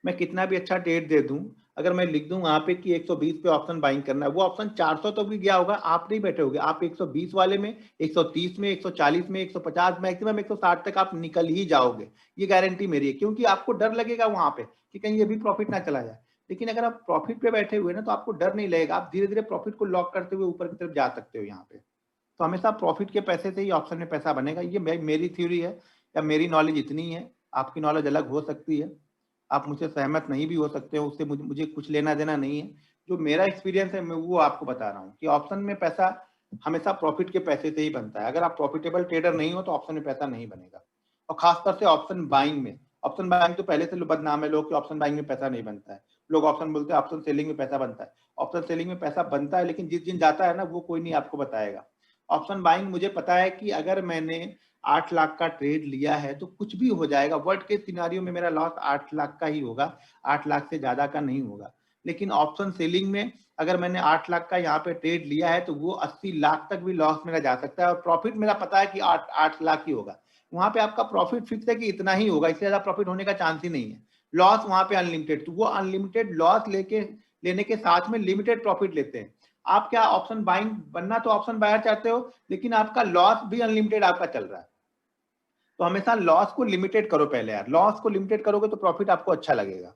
मैं कितना भी अच्छा ट्रेड दे दूं, अगर मैं लिख दूं वहां पे कि 120 पे ऑप्शन बाइंग करना है, वो ऑप्शन 400 तो भी गया होगा, आप नहीं बैठे होगे, आप 120 वाले में, 130 में, 140 में, 150, मैक्सिमम 160 तक आप निकल ही जाओगे, ये गारंटी मेरी है, क्योंकि आपको डर लगेगा वहां पे कि कहीं ये भी प्रॉफिट ना चला जाए। लेकिन अगर आप प्रॉफिट पे बैठे हुए ना तो आपको डर नहीं लगेगा, आप धीरे धीरे प्रॉफिट को लॉक करते हुए ऊपर की तरफ जा सकते हो यहाँ पे। तो हमेशा प्रॉफिट के पैसे से ही ऑप्शन में पैसा बनेगा, ये मेरी थ्योरी है, या मेरी नॉलेज इतनी है। आपकी नॉलेज अलग हो सकती है, आप मुझसे सहमत नहीं भी हो सकते हो, उससे मुझे कुछ लेना देना नहीं है। जो मेरा एक्सपीरियंस है मैं वो आपको बता रहा हूँ कि ऑप्शन में पैसा हमेशा प्रॉफिट के पैसे से ही बनता है। अगर आप प्रॉफिटेबल ट्रेडर नहीं हो तो ऑप्शन में पैसा नहीं बनेगा। और खासतौर से ऑप्शन बाइंग में, ऑप्शन बाइंग तो पहले से बदनाम है लोग कि ऑप्शन बाइंग में पैसा नहीं बनता है। लोग ऑप्शन बोलते हैं ऑप्शन सेलिंग में पैसा बनता है। ऑप्शन सेलिंग में पैसा बनता है, लेकिन जिस दिन जाता है ना वो कोई नहीं आपको बताएगा। ऑप्शन बाइंग मुझे पता है कि अगर मैंने 8 लाख का ट्रेड लिया है तो कुछ भी हो जाएगा, वर्स्ट केस सिनेरियो में मेरा लॉस 8 लाख का ही होगा, 8 लाख से ज्यादा का नहीं होगा। लेकिन ऑप्शन सेलिंग में अगर मैंने 8 लाख का यहाँ पे ट्रेड लिया है तो वो 80 लाख तक भी लॉस मेरा जा सकता है, और प्रॉफिट मेरा पता है कि 8 लाख ही होगा। वहां पे आपका प्रॉफिट फिक्स है कि इतना ही होगा, इससे ज्यादा प्रॉफिट होने का चांस ही नहीं है। लॉस वहां पे अनलिमिटेड, तो वो अनलिमिटेड लॉस लेने के साथ में लिमिटेड प्रॉफिट लेते हैं। आप क्या ऑप्शन बाइंग बनना तो ऑप्शन बायर चाहते हो, लेकिन आपका लॉस भी अनलिमिटेड आपका चल रहा है। तो हमेशा लॉस को लिमिटेड करो पहले यार, लॉस को लिमिटेड करोगे तो प्रॉफिट आपको अच्छा लगेगा।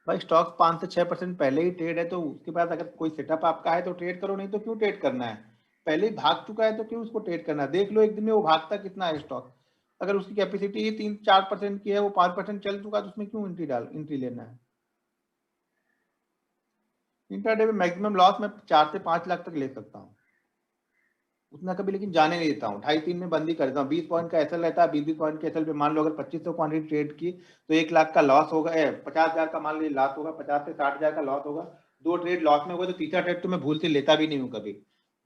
भाई स्टॉक्स 5 से 6% पहले ही ट्रेड है, तो उसके बाद अगर कोई सेटअप आपका है तो ट्रेड करो, नहीं तो क्यों ट्रेड करना है। पहले ही भाग चुका है तो क्यों उसको ट्रेड करना है। देख लो एक दिन में वो भागता कितना है स्टॉक। अगर उसकी कैपेसिटी ही 3-4% की है, वो 5% चल चुका है, तो उसमें क्यों एंट्री लेना है। इंट्राडे में मैक्सिमम लॉस मैं 4 से 5 लाख तक ले सकता हूँ, उतना कभी लेकिन जाने नहीं देता हूँ। 2.5-3 में बंदी करता हूँ। 20 पॉइंट का एसएल रहता है, 20 पॉइंट के एसएल पे मान लो अगर 2500 क्वांटिटी ट्रेड की तो 1 लाख का लॉस होगा, 50,000 का मान लीजिए लॉस होगा, 50 से 60,000 का लॉस होगा। 2 ट्रेड लॉस में होगा तो तीसरा ट्रेड तो मैं भूल से लेता भी नहीं हूँ कभी।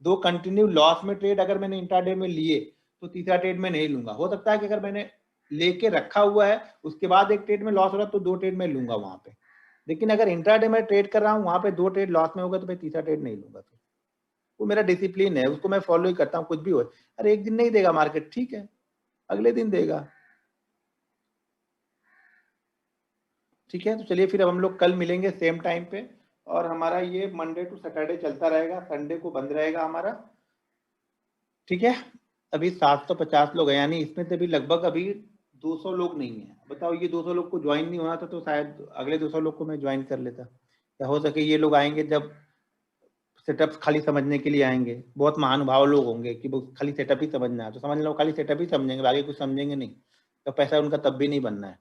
2 कंटिन्यू लॉस में ट्रेड अगर मैंने इंट्राडे में लिए तो तीसरा ट्रेड में नहीं लूंगा। हो सकता है कि अगर मैंने लेके रखा हुआ है उसके बाद एक ट्रेड में लॉस हो रहा तो 2 ट्रेड में लूंगा वहां पे। लेकिन अगर इंट्राडे में ट्रेड कर रहा हूँ वहां पे 2 ट्रेड लॉस में होगा तो मैं तीसरा ट्रेड नहीं लूंगा। वो मेरा डिसिप्लिन है, उसको मैं फॉलो ही करता हूँ कुछ भी हो। अरे एक दिन नहीं देगा मार्केट, ठीक है, अगले दिन देगा। ठीक है, तो चलिए फिर अब हम लोग कल मिलेंगे सेम टाइम पे, और हमारा ये मंडे टू सैटरडे चलता रहेगा, संडे को बंद रहेगा हमारा। ठीक है, अभी 750 लोग हैं, यानी इसमें से भी लगभग अभी 200 लोग नहीं है। बताओ, ये 200 लोग को ज्वाइन नहीं होना था तो शायद अगले 200 लोग को मैं ज्वाइन कर लेता। या हो सके ये लोग आएंगे जब सेटअप खाली समझने के लिए आएंगे, बहुत महानुभाव लोग होंगे कि वो खाली सेटअप ही समझना है, तो समझ लो खाली सेटअप ही समझेंगे, आगे कुछ समझेंगे नहीं, तो पैसा उनका तब भी नहीं बनना है।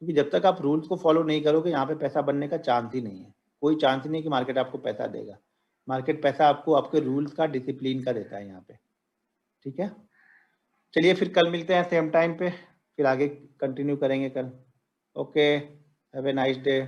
क्योंकि जब तक आप रूल्स को फॉलो नहीं करोगे यहाँ पे पैसा बनने का चांस ही नहीं है। कोई चांस ही नहीं कि मार्केट आपको पैसा देगा। मार्केट पैसा आपको आपके रूल्स का, डिसिप्लिन का देता है यहाँ पे। ठीक है, चलिए फिर कल मिलते हैं सेम टाइम पे, फिर आगे कंटिन्यू करेंगे कल। Okay, have a nice day.